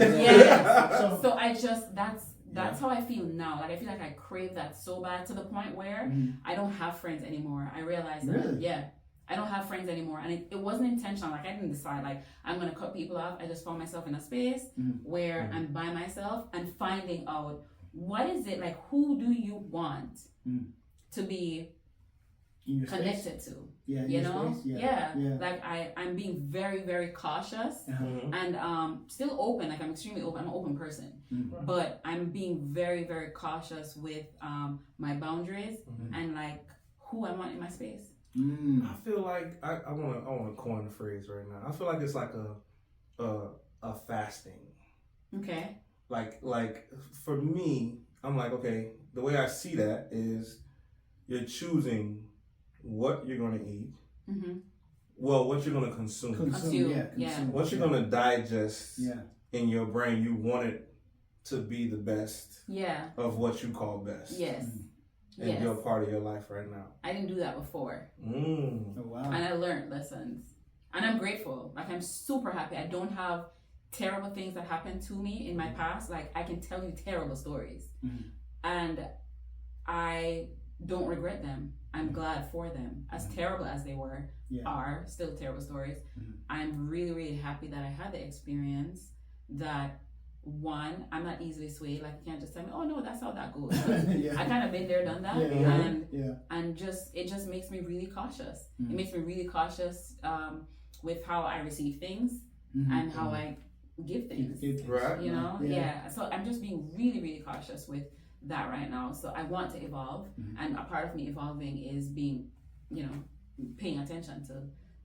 So I just, that's That's how I feel now. Like I feel like I crave that so bad to the point where I don't have friends anymore. I realized that. Really? Yeah. I don't have friends anymore. And it wasn't intentional. Like I didn't decide like I'm gonna cut people off. I just found myself in a space where I'm by myself and finding out what is it, like who do you want to be connected to? Yeah, you know? Space? Yeah. Like I'm being very, very cautious and still open. Like I'm extremely open. I'm an open person. But I'm being very, very cautious with my boundaries and like who I want in my space. I feel like I want to coin the phrase right now. I feel like it's like a fasting. Okay. Like for me, I'm like, okay, the way I see that is you're choosing what you're going to eat. Well, what you're going to consume. Consume. What you're going to digest in your brain. You want it to be the best of what you call best. Yes. And you're a part of your life right now. I didn't do that before. Oh, wow. And I learned lessons. And I'm grateful. Like I'm super happy. I don't have terrible things that happened to me in my past. Like I can tell you terrible stories. And I don't regret them. I'm glad for them. As terrible as they are still terrible stories. I'm really, really happy that I had the experience that one, I'm not easily swayed. Like you can't just tell me, oh no, that's how that goes. I kind of been there, done that, and just it just makes me really cautious. It makes me really cautious with how I receive things and how I give things. Right. You know, So I'm just being really, really cautious with that right now. So I want to evolve, and a part of me evolving is being, you know, paying attention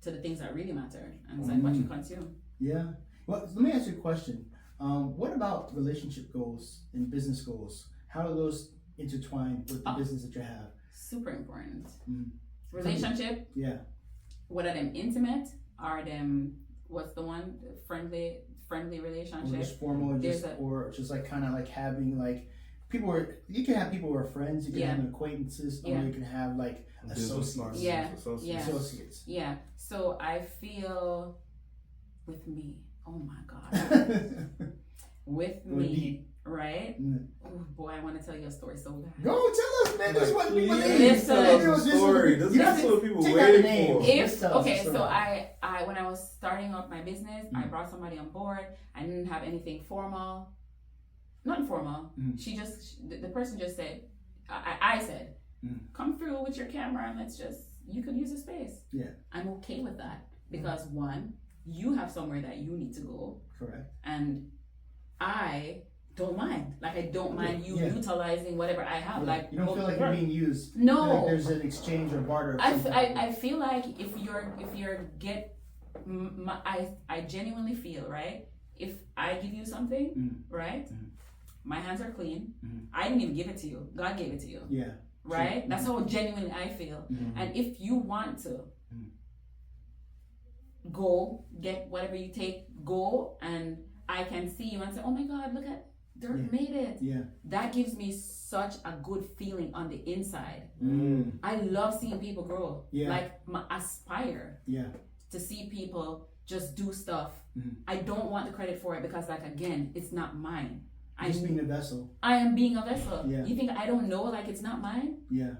to the things that really matter, and it's like what you consume. Yeah. Well, let me ask you a question. What about relationship goals and business goals? How are those intertwined with the business that you have? Super important. Relationship. Yeah. What are them intimate? Are them what's the one friendly relationship? Or just formal, or just like kind of like having like people. You can have people who are friends. You can have acquaintances, or you can have like associates. Associates. Yeah. So I feel with me. Oh my God. With me, right? Oh boy, I want to tell you a story so bad. Go tell us, man. This is what people need. This story. This is what people waiting for. So I when I was starting up my business, I brought somebody on board. I didn't have anything formal. Not informal. The person just said, I said, come through with your camera and you can use a space. Yeah. I'm okay with that because one, you have somewhere that you need to go. Correct. And I don't mind. Like I don't mind you utilizing whatever I have. Like you don't feel like you're being used. No. Like there's an exchange or barter. I feel like if you're I genuinely feel, right? If I give you something, right? My hands are clean. I didn't even give it to you. God gave it to you. Yeah. Right? Sure. That's how genuinely I feel. And if you want to go get whatever you take, go, and I can see you and say, oh my God, look at Dirk made it. Yeah. That gives me such a good feeling on the inside. I love seeing people grow. Yeah. Like aspire. Yeah. To see people just do stuff. I don't want the credit for it because, like, again, it's not mine. Just being a vessel. I am being a vessel. Yeah. You think I don't know, like, it's not mine? Yeah.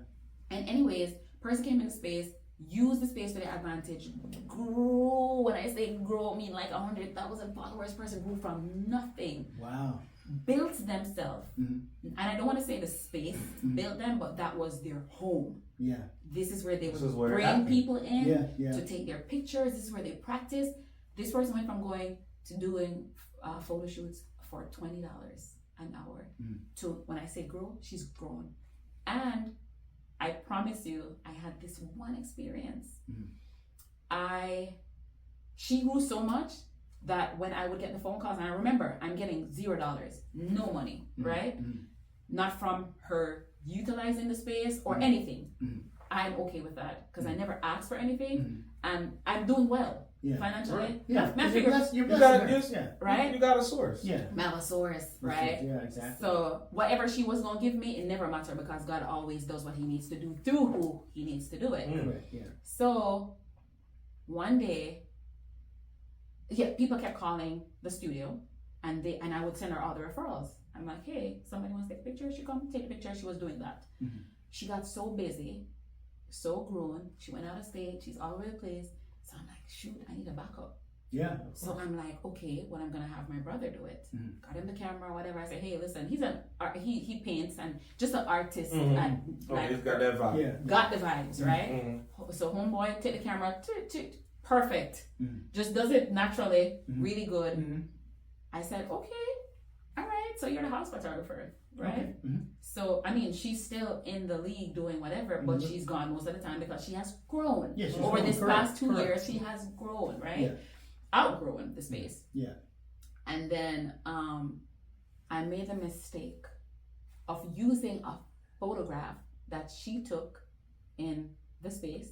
And anyways, person came in the space, use the space for their advantage, grow. When I say grow, I mean like 100,000 followers. Person grew from nothing. Wow. Built themselves. And I don't want to say the space built them, but that was their home. Yeah. This is where they would bring people in to take their pictures. This is where they practice. This person went from going to doing photo shoots for $20 an hour to, when I say grow, she's grown. And I promise you, I had this one experience. She grew so much that when I would get the phone calls, and I remember I'm getting $0, no money, right? Not from her utilizing the space or anything. I'm okay with that because I never asked for anything, and I'm doing well financially. Right. Yeah, you got a source. Yeah, I have a source, right? Yeah, exactly. So whatever she was gonna give me, it never mattered because God always does what He needs to do through who He needs to do it. Yeah. So one day, people kept calling the studio, and I would send her all the referrals. I'm like, hey, somebody wants to take a picture? She come take a picture. She was doing that. Mm-hmm. She got so busy, so grown. She went out of state. She's all over the place. So I'm like, shoot, I need a backup. Yeah. So I'm like, okay, well, I'm gonna have my brother do it. Mm-hmm. Got him the camera, whatever. I said, hey, listen, he paints and just an artist. Mm-hmm. And, like, he's got that vibe. Yeah. got the vibes, right? Mm-hmm. So homeboy, take the camera, perfect. Mm-hmm. Just does it naturally, Mm-hmm. really good. Mm-hmm. I said, okay, all right. So you're the house photographer, right? Okay. Mm-hmm. So I mean, she's still in the league doing whatever, but Mm-hmm. she's gone most of the time because she has grown. Yeah, she's over grown. this Correct. past 2 Correct. years. She has grown, right? Yeah. Outgrown the space. Yeah. And then I made the mistake of using a photograph that she took in the space,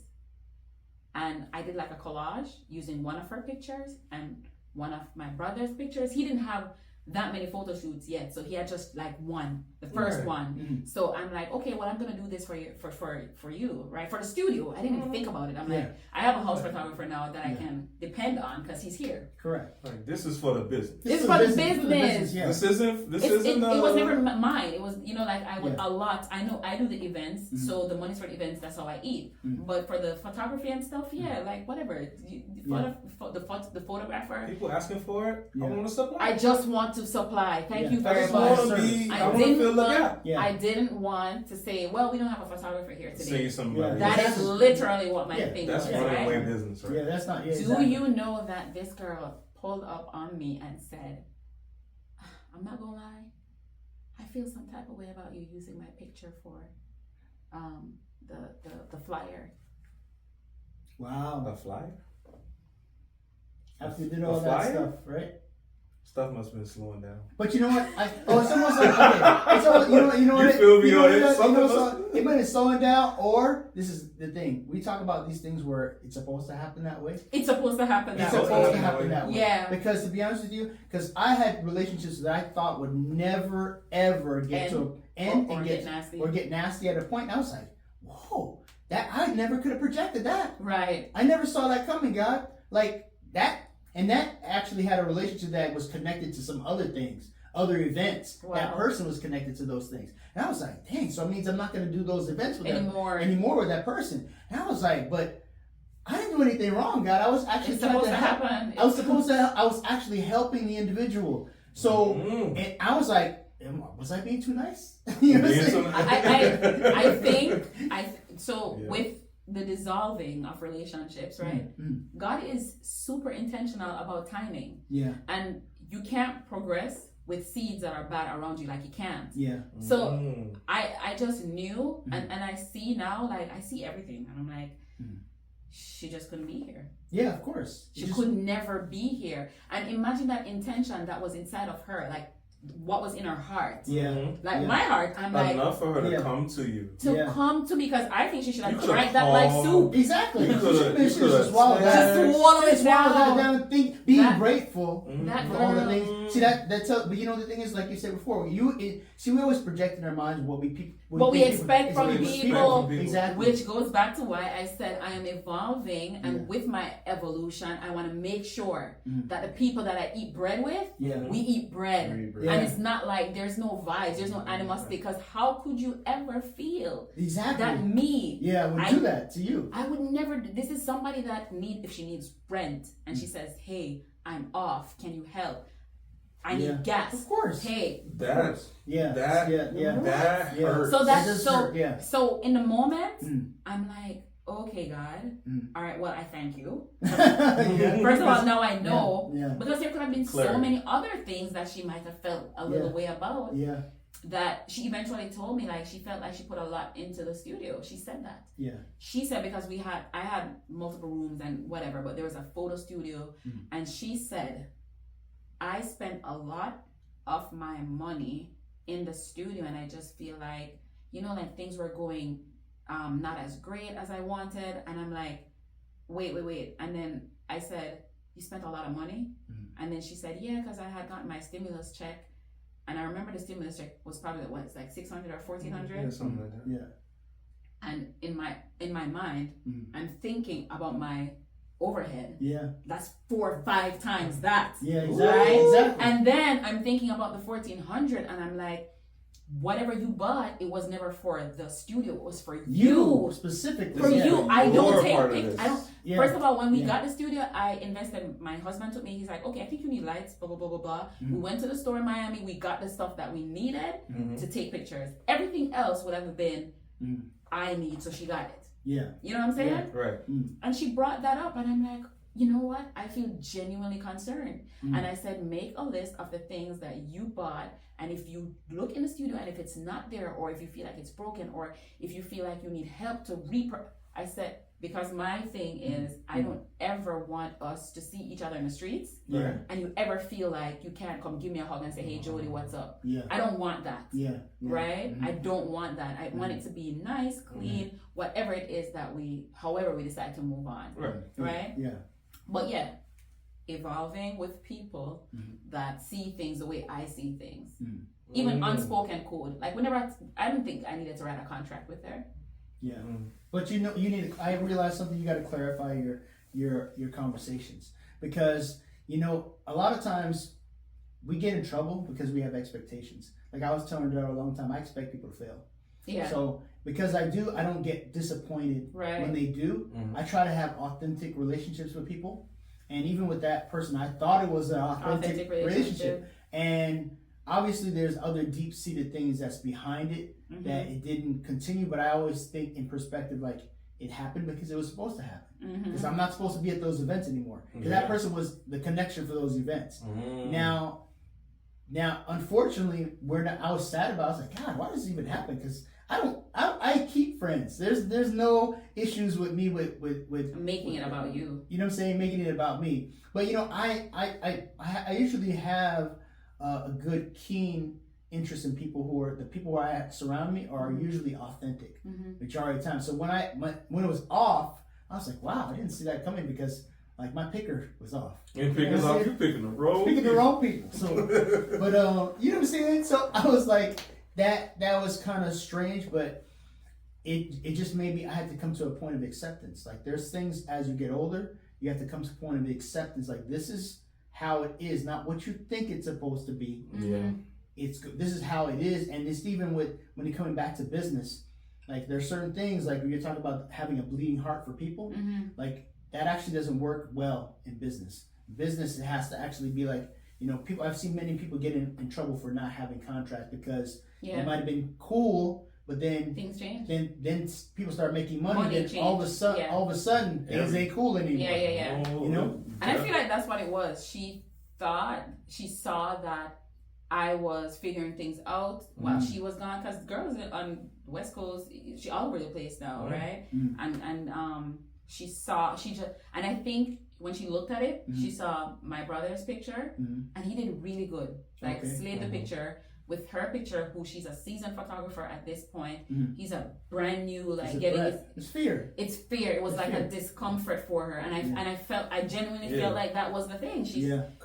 and I did like a collage using one of her pictures and one of my brother's pictures. He didn't have that many photo shoots yet, so he had just like one, the first Right. one. Mm-hmm. So I'm like, okay, well, I'm gonna do this for you, for you, right? For the studio. I didn't even think about it. I'm like, I have a house photographer now that I can depend on because he's here. Correct. Like, this is for the business. It's for the business. Yeah. This isn't. It was never mine. It was, like I would Yeah. a lot. I know I do the events, so the money's for the events. That's how I eat. But for the photography and stuff, like whatever. The photographer. People asking for it. Yeah. I want to supply. I just want to supply. Thank you I very just much. want to be. I I want to didn't fill the want- gap. Yeah. I didn't want to say, well, we don't have a photographer here Say today. somebody. Yeah. That is literally what my Yeah, thing That's was, running right? away business, right? Yeah, that's not. Yeah, Do exactly. you know that this girl pulled up on me and said, I'm not gonna lie, I feel some type of way about you using my picture for the flyer. Wow. A flyer? After you did all A that flyer? stuff, right? Stuff must have been slowing down. But you know what? It's almost like, okay. It's almost, you know what? You feel me you know on what it? it- Something it might be slowing down, or this is the thing. We talk about these things where it's supposed to happen that way. It's supposed to happen It's that supposed way. to happen that way. Yeah. Because to be honest with you, because I had relationships that I thought would never ever get to an end Or and get nasty. or get nasty at a point. And I was like, whoa, that I never could have projected that. Right. I never saw that coming, God. Like that, and that actually had a relationship that was connected to some other things, other events. Wow. That person was connected to those things. And I was like, dang, so it means I'm not going to do those events with anymore with that person. And I was like, but I didn't do anything wrong, God. I was actually It's trying supposed to to help. happen. I was actually helping the individual. So, and I was like, was I being too nice? You know what I'm saying? I think Yeah. with the dissolving of relationships, right? Mm-hmm. God is super intentional about timing. Yeah, And you can't progress with seeds that are bad around you, like you can't. yeah. So I just knew, and I see now, like I see everything, and I'm like, she just couldn't be here. Yeah, of course. She could never be here. And imagine that intention that was inside of her, like what was in her heart. Yeah. Like Yeah. my heart, I'm like, Enough for her to Yeah. come to you. come to me, because I think she should have You could've drank that like called- soup. Exactly. You She could've- should you could've just swallow that. smashed- Just swallow it Swallow that down. down and think, being That- grateful That for all the girl. things. See but you know the thing is, like you said before, we always project in our minds what we What we think expect from what we people. Exactly. Which goes back to why I said I am evolving, and Yeah. with my evolution, I want to make sure Mm. that the people that I eat bread with, Yeah. we eat bread. Yeah. And it's not like there's no vibes, there's no animosity, because how could you ever feel Exactly. that me, Yeah, would I- do that to you. I would never, this is somebody that if she needs rent, and she says, hey, I'm off, can you help? I need Yeah. gas. Of course. Hey. That Yeah. That- Yeah. that Yeah. hurts. So That that's does so hurt, yeah. so in the moment, Mm. I'm like, okay, God. Mm. All right, well, I thank you. Yeah. First of all, now I know. Yeah. Because there could have been so Clarity. many other things that she might have felt a little Yeah. way about, Yeah. that she eventually told me, like, she felt like she put a lot into the studio. She said that. Yeah. She said, because I had multiple rooms and whatever, but there was a photo studio, and she said, I spent a lot of my money in the studio, and I just feel like, like things were going not as great as I wanted. And I'm like, wait. And then I said, you spent a lot of money? And then she said, yeah, because I had gotten my stimulus check. And I remember the stimulus check was probably it's like $600 or $1,400. Yeah, something like that. Yeah. And in my mind, I'm thinking about my overhead. Yeah. That's 4 or 5 times that. Yeah, exactly. Right? Exactly. And then I'm thinking about the 1400 and I'm like, whatever you bought, it was never for the studio. It was for you. Specifically. For you. I don't take pictures. Yeah. First of all, when we got the studio, I invested. My husband took me. He's like, okay, I think you need lights, blah, blah, blah, blah, blah. We went to the store in Miami. We got the stuff that we needed to take pictures. Everything else would have been, I need, so she got it. Yeah. You know what I'm saying? Yeah. Right. And she brought that up, and I'm like, you know what? I feel genuinely concerned. And I said, make a list of the things that you bought. And if you look in the studio and if it's not there, or if you feel like it's broken, or if you feel like you need help to I said, because my thing is, I don't ever want us to see each other in the streets. Yeah. And you ever feel like you can't come give me a hug and say, hey, Jodie, what's up? Yeah. I don't want that. Yeah. Right? I don't want that. I want it to be nice, clean, whatever it is that however we decide to move on. Right? Yeah. But yeah, evolving with people that see things the way I see things. Even unspoken code. Like whenever I don't think I needed to write a contract with her. Yeah. But you need. I realized something. You got to clarify your conversations, because a lot of times we get in trouble because we have expectations. Like I was telling her a long time, I expect people to fail. Yeah. So because I don't get disappointed when they do. I try to have authentic relationships with people, and even with that person, I thought it was an authentic relationship, and obviously there's other deep-seated things that's behind it that it didn't continue. But I always think in perspective, like it happened because it was supposed to happen. Because I'm not supposed to be at those events anymore. Because that person was the connection for those events. Now, unfortunately, I was sad about it. I was like, God, why does this even happen? Because I keep friends. There's no issues with me with making it about you. You know what I'm saying? Making it about me. But I usually have a good keen interest in people who I surround me are usually authentic majority of the time. So when it was off, I was like, wow, I didn't see that coming, because like my picker was off. And pickers off, you picking the wrong people. So, but you know what I'm saying? So I was like, that was kind of strange, but it just made me. I had to come to a point of acceptance. Like there's things as you get older, you have to come to a point of acceptance. Like this is how it is, not what you think it's supposed to be. Yeah. This is how it is, and it's even when you're coming back to business. Like there's certain things, like when you're talking about having a bleeding heart for people, like that actually doesn't work well in business. Business, it has to actually be like, people. I've seen many people get in trouble for not having contracts because it might have been cool, but then things change. Then people start making money. Then all of a sudden, things ain't cool anymore. Yeah. And I feel like that's what it was. She saw that I was figuring things out while she was gone, because girls on West Coast, she all over the place now, right? And I think when she looked at it, she saw my brother's picture, and he did really good. Like slayed the picture with her picture, who she's a seasoned photographer at this point. He's a brand new, like it's fear. It's fear. It was like a discomfort for her, and I genuinely felt like that was the thing.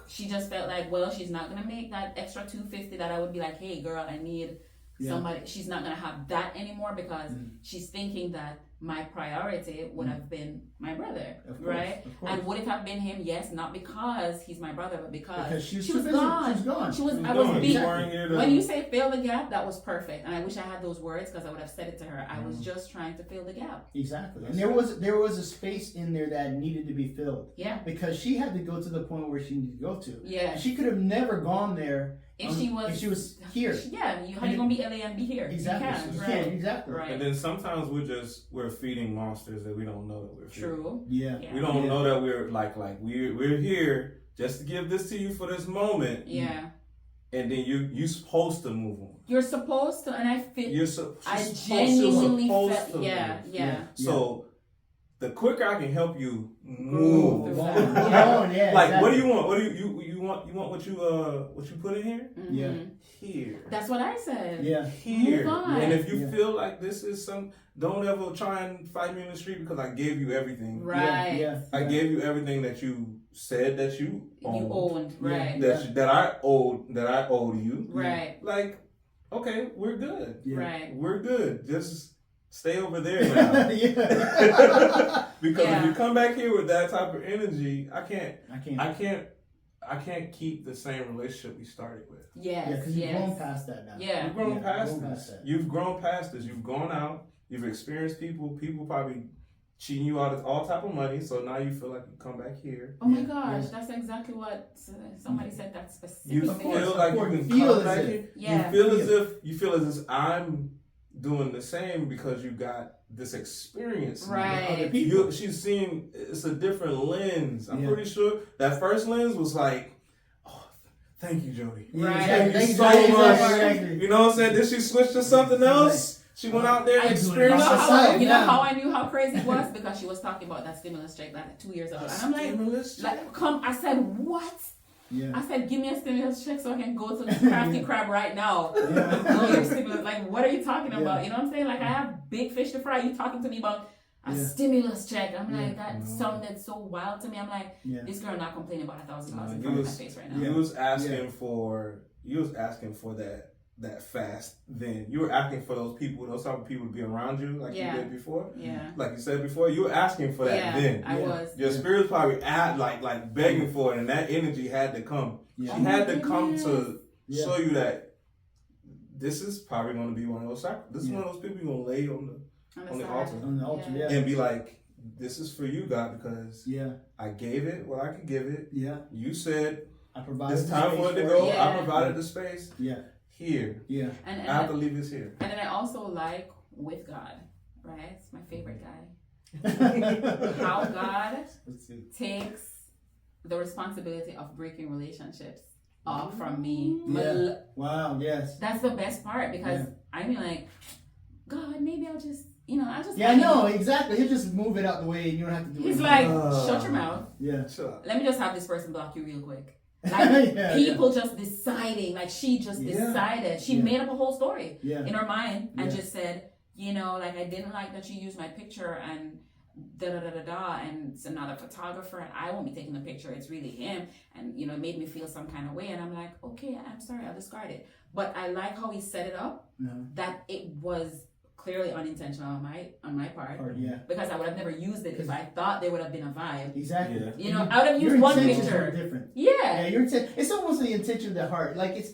She just felt like, well, she's not gonna make that extra $250 that I would be like, hey girl, I need somebody. She's not gonna have that anymore, because she's thinking that my priority would have been my brother, right? Of course. And would it have been him? Yes, not because he's my brother, but because she was busy. gone. She was gone. I was being. When you say fill the gap, that was perfect, and I wish I had those words, because I would have said it to her. I was just trying to fill the gap. Exactly, and there was a space in there that needed to be filled. Yeah, because she had to go to the point where she needed to go to. Yeah, and she could have never gone there. If she was here. How you gonna be LA and be here? Exactly. You can't, exactly. Right. And then sometimes we're feeding monsters that we don't know that we're feeding. True. Yeah. We don't know that we're like we're here just to give this to you for this moment. Yeah. And then you're supposed to move on. You're supposed to, and I feel I genuinely felt yeah. So the quicker I can help you move on. Like, what do you want? What do you want? You want what you put in here? Yeah. Here. That's what I said. Yeah. Here. Move on. And if you feel like this is don't ever try and fight me in the street, because I gave you everything. Right. Yeah. I gave you everything that you said that you owned. You owned, right. That I owed you. Right. Like, okay, we're good. Right. We're good. Just stay over there now. Because if you come back here with that type of energy, I can't keep the same relationship we started with. Yes. Yeah, because you've grown past that now. Yeah. You've grown past this. You've grown past this. You've gone out. You've experienced people probably cheating you out of all type of money. So now you feel like you come back here. Oh my gosh, that's exactly what somebody said. That specific. You feel like you can come back here. Yeah. You feel as if I'm doing the same because you got this experience. Right. She's seen, it's a different lens. I'm pretty sure that first lens was like, oh, thank you, Jodie. Right. Thank you so much. You know what I'm saying? Did she switch to something else? She went out there and experienced herself. You know how I knew how crazy it was? Because she was talking about that stimulus check like 2 years ago. And I'm like, I said, what? Yeah. I said, give me a stimulus check so I can go to the Crafty Crab right now. Go your stimulus. Like, what are you talking about? You know what I'm saying? Like, I have big fish to fry. You talking to me about a stimulus check? I'm like, that sounded so wild to me. I'm like, this girl not complaining about $1,000 in front of my face right now. You was asking for that fast then. You were asking for those type of people to be around you like you did before. Yeah. Like you said before, you were asking for that then. I was. Your spirit's probably like begging for it, and that energy had to come. Yeah. She had to come to show you that this is probably going to be one of those sacrifices. This is one of those people you're going to lay on the altar. On the altar, and be like, this is for you, God, because I gave it what I could give it. Yeah. You said I provided it's time for it to go. I provided the space. Yeah. Here. Yeah. And I have to leave this here. And then I also like with God, right? It's my favorite guy. How God takes the responsibility of breaking relationships off from me. Yeah. Wow, yes. That's the best part because I mean like, God, maybe I'll just, I'll just. Yeah, I know, exactly. He'll just move it out the way and you don't have to do it. He's like, shut your mouth. Yeah. Shut up. Let me just have this person block you real quick. Like people just deciding, like she just decided. She made up a whole story in her mind and just said, like I didn't like that you used my picture and and it's another photographer and I won't be taking the picture. It's really him, and it made me feel some kind of way. And I'm like, okay, I'm sorry, I'll discard it. But I like how he set it up. That it was clearly unintentional on my part. Because I would have never used it if I thought there would have been a vibe. Exactly. I would have used one picture. Different. Yeah, your intent. It's almost the intention of the heart. Like it's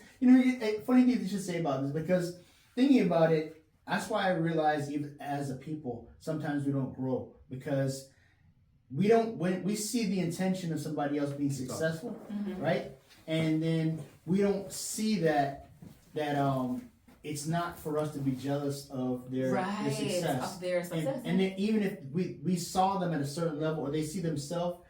funny thing you should say about this because thinking about it, that's why I realize even as a people sometimes we don't grow because we don't when we see the intention of somebody else being successful, right? And then we don't see that it's not for us to be jealous of their success. Of their success. And then even if we saw them at a certain level or they see themselves,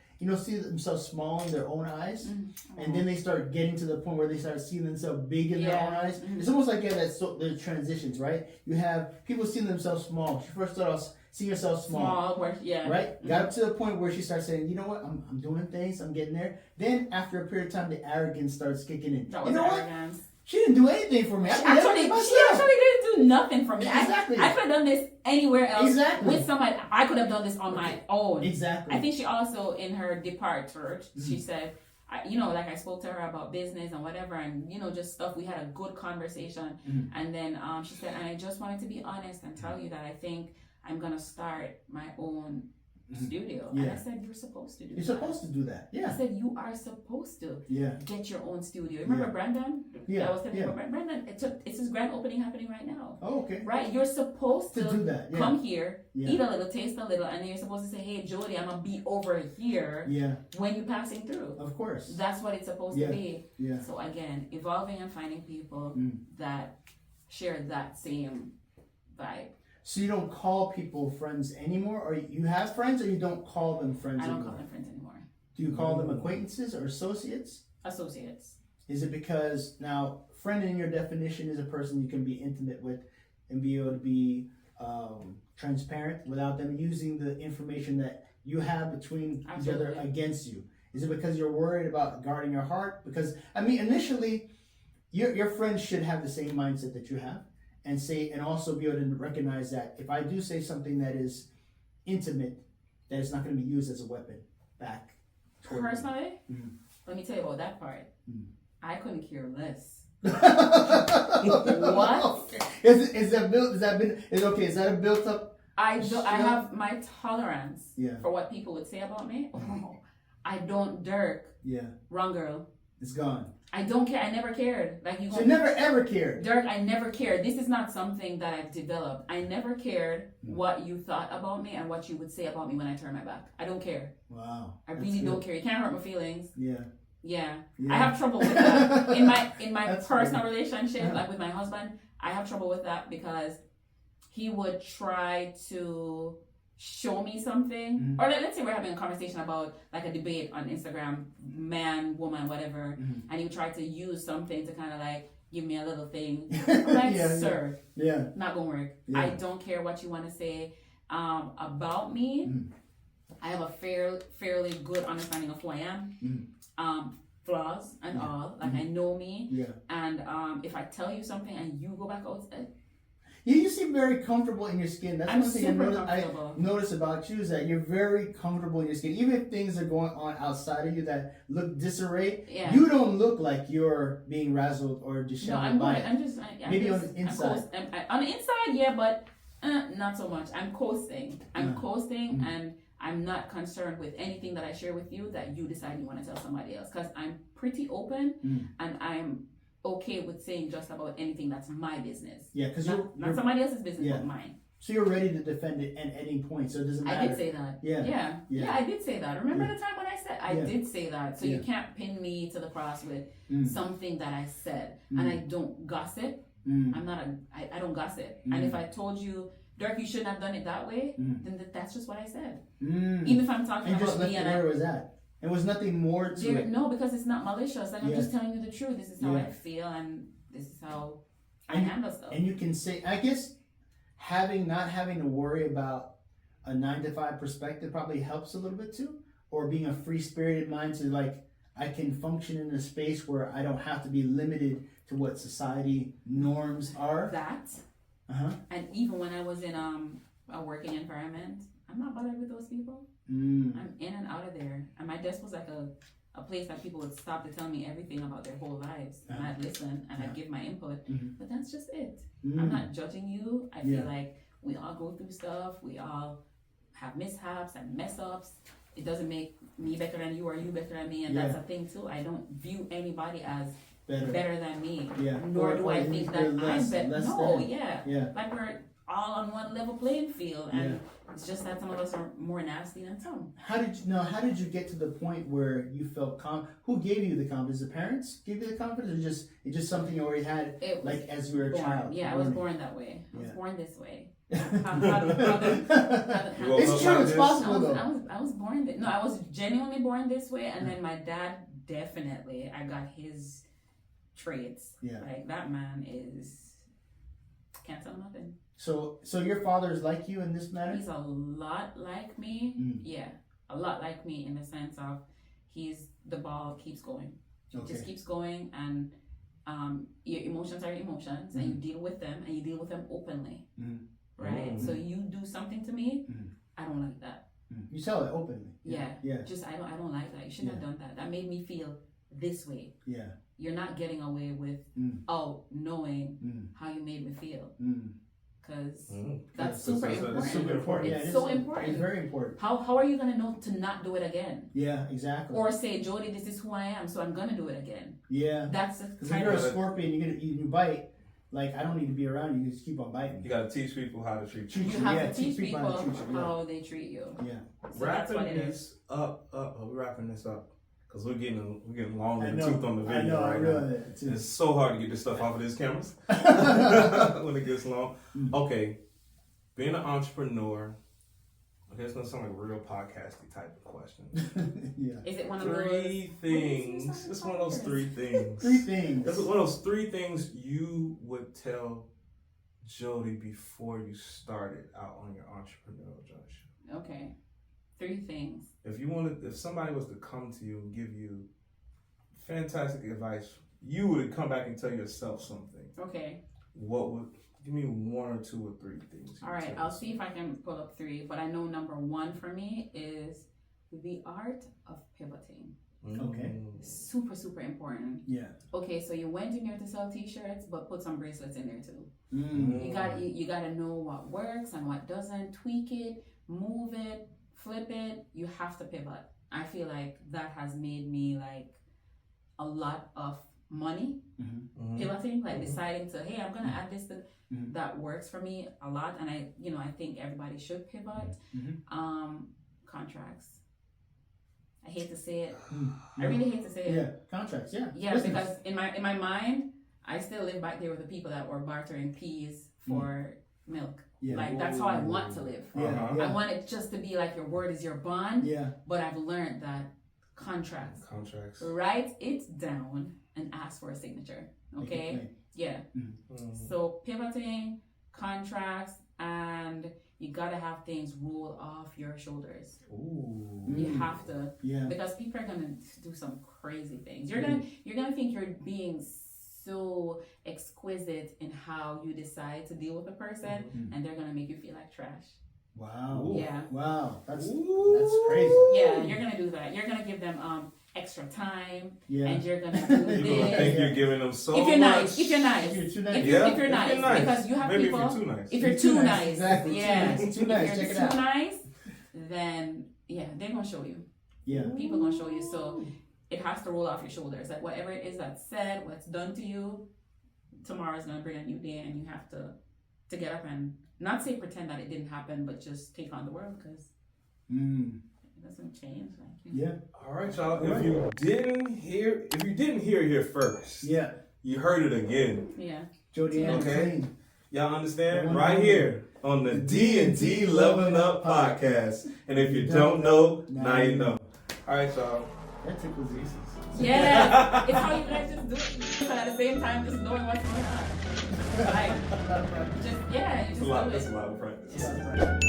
see themselves small in their own eyes, and then they start getting to the point where they start seeing themselves big in their own eyes. It's almost like the transitions, right? You have people seeing themselves small. She first started off seeing herself small. Right? Got up to the point where she starts saying, you know what, I'm doing things, I'm getting there. Then after a period of time, the arrogance starts kicking in. That was arrogance. What? She didn't do anything for me. She actually didn't do nothing for me. Exactly. I could have done this anywhere else. Exactly. With somebody. I could have done this on my own. Exactly. I think she also, in her departure, she said, like I spoke to her about business and whatever and, just stuff. We had a good conversation. And then she said, and I just wanted to be honest and tell you that I think I'm going to start my own studio. And I said, you're supposed to do that. You're supposed to do that. Yeah. I said, you are supposed to get your own studio. Remember Brandon? Yeah. I was telling you about Brandon. It's his grand opening happening right now. Oh, okay. Right? You're supposed to do that. Come here, eat a little, taste a little, and then you're supposed to say, hey, Jodie, I'm going to be over here when you're passing through. Of course. That's what it's supposed to be. Yeah. So again, evolving and finding people that share that same vibe. So you don't call people friends anymore, or you have friends, or you don't call them friends anymore? I don't call them friends anymore. Do you call them acquaintances or associates? Associates. Is it because, now, friend in your definition is a person you can be intimate with and be able to be transparent without them using the information that you have between each other against you? Is it because you're worried about guarding your heart? Because, initially, your friends should have the same mindset that you have. And also be able to recognize that if I do say something that is intimate, that it's not going to be used as a weapon back. Personally, let me tell you about that part. I couldn't care less What? Okay. Is that a built up? I have my tolerance Yeah. for what people would say about me. Oh, I don't Dirk. Yeah. Wrong girl. It's gone. I don't care. I never cared. Like you. So you never ever cared. Dirk, I never cared. This is not something that I've developed. I never cared what you thought about me and what you would say about me when I turn my back. I don't care. Wow. I really don't care. You can't hurt my feelings. Yeah. Yeah. Yeah. I have trouble with that. In my That's personal funny. relationship, like with my husband, I have trouble with that because he would try to show me something, or let's say we're having a conversation about like a debate on Instagram, man, woman, whatever, and he would try to use something to kind of like give me a little thing. I'm like, sir, not gonna work. Yeah. I don't care what you want to say about me. I have a fairly good understanding of who I am. Flaws and all. Like I know me. Yeah. And if I tell you something and you go back outside. You seem very comfortable in your skin. That's one thing I notice about you is that you're very comfortable in your skin. Even if things are going on outside of you that look disarray, you don't look like you're being razzled or disheveled by it. Maybe on the inside. On the inside, yeah, but not so much. I'm coasting. And I'm not concerned with anything that I share with you that you decide you want to tell somebody else. Because I'm pretty open and I'm okay with saying just about anything that's my business. Yeah, because not somebody else's business, but mine. So you're ready to defend it at any point, so it doesn't matter. I did say that. Yeah, I did say that. Remember the time when I said I did say that? So you can't pin me to the cross with something that I said. And I don't gossip. I don't gossip. And if I told you, Dirk, you shouldn't have done it that way, then that's just what I said. Even if I'm talking about me and where it was at. It was nothing more to it. No, because it's not malicious. Like I'm just telling you the truth. This is how I feel, and this is how I handle stuff. And you can say, I guess, not having to worry about a 9-to-5 perspective probably helps a little bit too, or being a free-spirited mind to like I can function in a space where I don't have to be limited to what society norms are. That. And even when I was in a working environment, I'm not bothered with those people. I'm in and out of there. And my desk was like a place that people would stop to tell me everything about their whole lives. And I'd listen and I'd give my input. But that's just it. I'm not judging you. I feel like we all go through stuff. We all have mishaps and mess ups. It doesn't make me better than you or you better than me. And that's a thing too. I don't view anybody as better than me. Nor do I think that I'm better. No, like we're all on one level playing field, and it's just that some of us are more nasty than some. How did you get to the point where you felt who gave you the confidence? The parents give you the confidence, or it's just something you already had as you were a child? Yeah, I was born that way. I was born this way. It's true, it's possible though. I was born no, I was genuinely born this way, and then my dad definitely, I got his traits. Like that man can't tell nothing. So your father is like you in this matter? He's a lot like me. Yeah, a lot like me in the sense of the ball keeps going. It just keeps going, and your emotions are emotions, and you deal with them, and you deal with them openly. Right? So you do something to me, I don't like that. You tell it openly. Yeah. Just I don't like that. You shouldn't have done that. That made me feel this way. Yeah. You're not getting away with knowing how you made me feel. Because that's super important. It's super important. It's so important. It's very important. How are you going to know to not do it again? Yeah, exactly. Or say, Jodie, this is who I am, so I'm going to do it again. Yeah. That's because if you're a scorpion, you bite. Like, I don't need to be around you. You just keep on biting. You got to teach people how to treat you. You have to teach people how they treat you. Yeah. So wrapping this up. We're wrapping this up. Because we're getting long in the tooth on the video right now. It's so hard to get this stuff off of these cameras when it gets long. Okay, being an entrepreneur, okay, it's going to sound like a real podcasty type of question. Is it one of three things? It's one of those three things. It's one of those three things you would tell Jodie before you started out on your entrepreneurial journey. Okay. 3 things. If somebody was to come to you and give you fantastic advice, you would come back and tell yourself something. Okay. Give me 1 or 2 or 3 things. All right, I'll see if I can pull up 3, but I know number 1 for me is the art of pivoting. Okay. Super, super important. Yeah. Okay, so you went in there to sell t-shirts, but put some bracelets in there too. Mm. You gotta know what works and what doesn't. Tweak it, move it, flip it. You have to pivot. I feel like that has made me like a lot of money pivoting, like deciding to, hey, I'm gonna add this to that works for me a lot, and I think everybody should pivot. Contracts. I hate to say it. I really hate to say it. Yeah, contracts. Yeah. Yeah, business. Because in my mind, I still live back there with the people that were bartering peas for milk. Yeah. Like that's how I want to live. Yeah. I want it just to be like your word is your bond. Yeah. But I've learned that contracts. Write it down and ask for a signature. Okay. Yeah. So pivoting, contracts, and you gotta have things roll off your shoulders. Ooh. You have to. Yeah. Because people are gonna do some crazy things. You're gonna think you're being so exquisite in how you decide to deal with a person, and they're gonna make you feel like trash. Wow. Ooh. Yeah. Wow. That's crazy. Yeah, you're gonna do that. You're gonna give them extra time, and you're gonna do this. You're gonna think you're giving them so if you're much. nice, if you're nice, if you're too nice, if you're nice, because you have maybe people. If you're too nice, if you're too nice, exactly. Yeah, too nice. If Check you're it out. too nice, then they're gonna show you. Yeah, people gonna show you. So it has to roll off your shoulders. Like whatever it is that's said, what's done to you, tomorrow's gonna bring a new day, and you have to get up and not say pretend that it didn't happen, but just take on the world because it doesn't change. Like yeah. All right, y'all. If you didn't hear it here first, you heard it again. Yeah. Jodie Ann Mcclean. Y'all understand? Right here on the D&D Leveling Up podcast. And if you don't know, now you know. All right, y'all. That tickles easy. Yeah, it's how you guys just do it, but at the same time, just knowing what's going on. Like, you just do it. That's a lot of practice.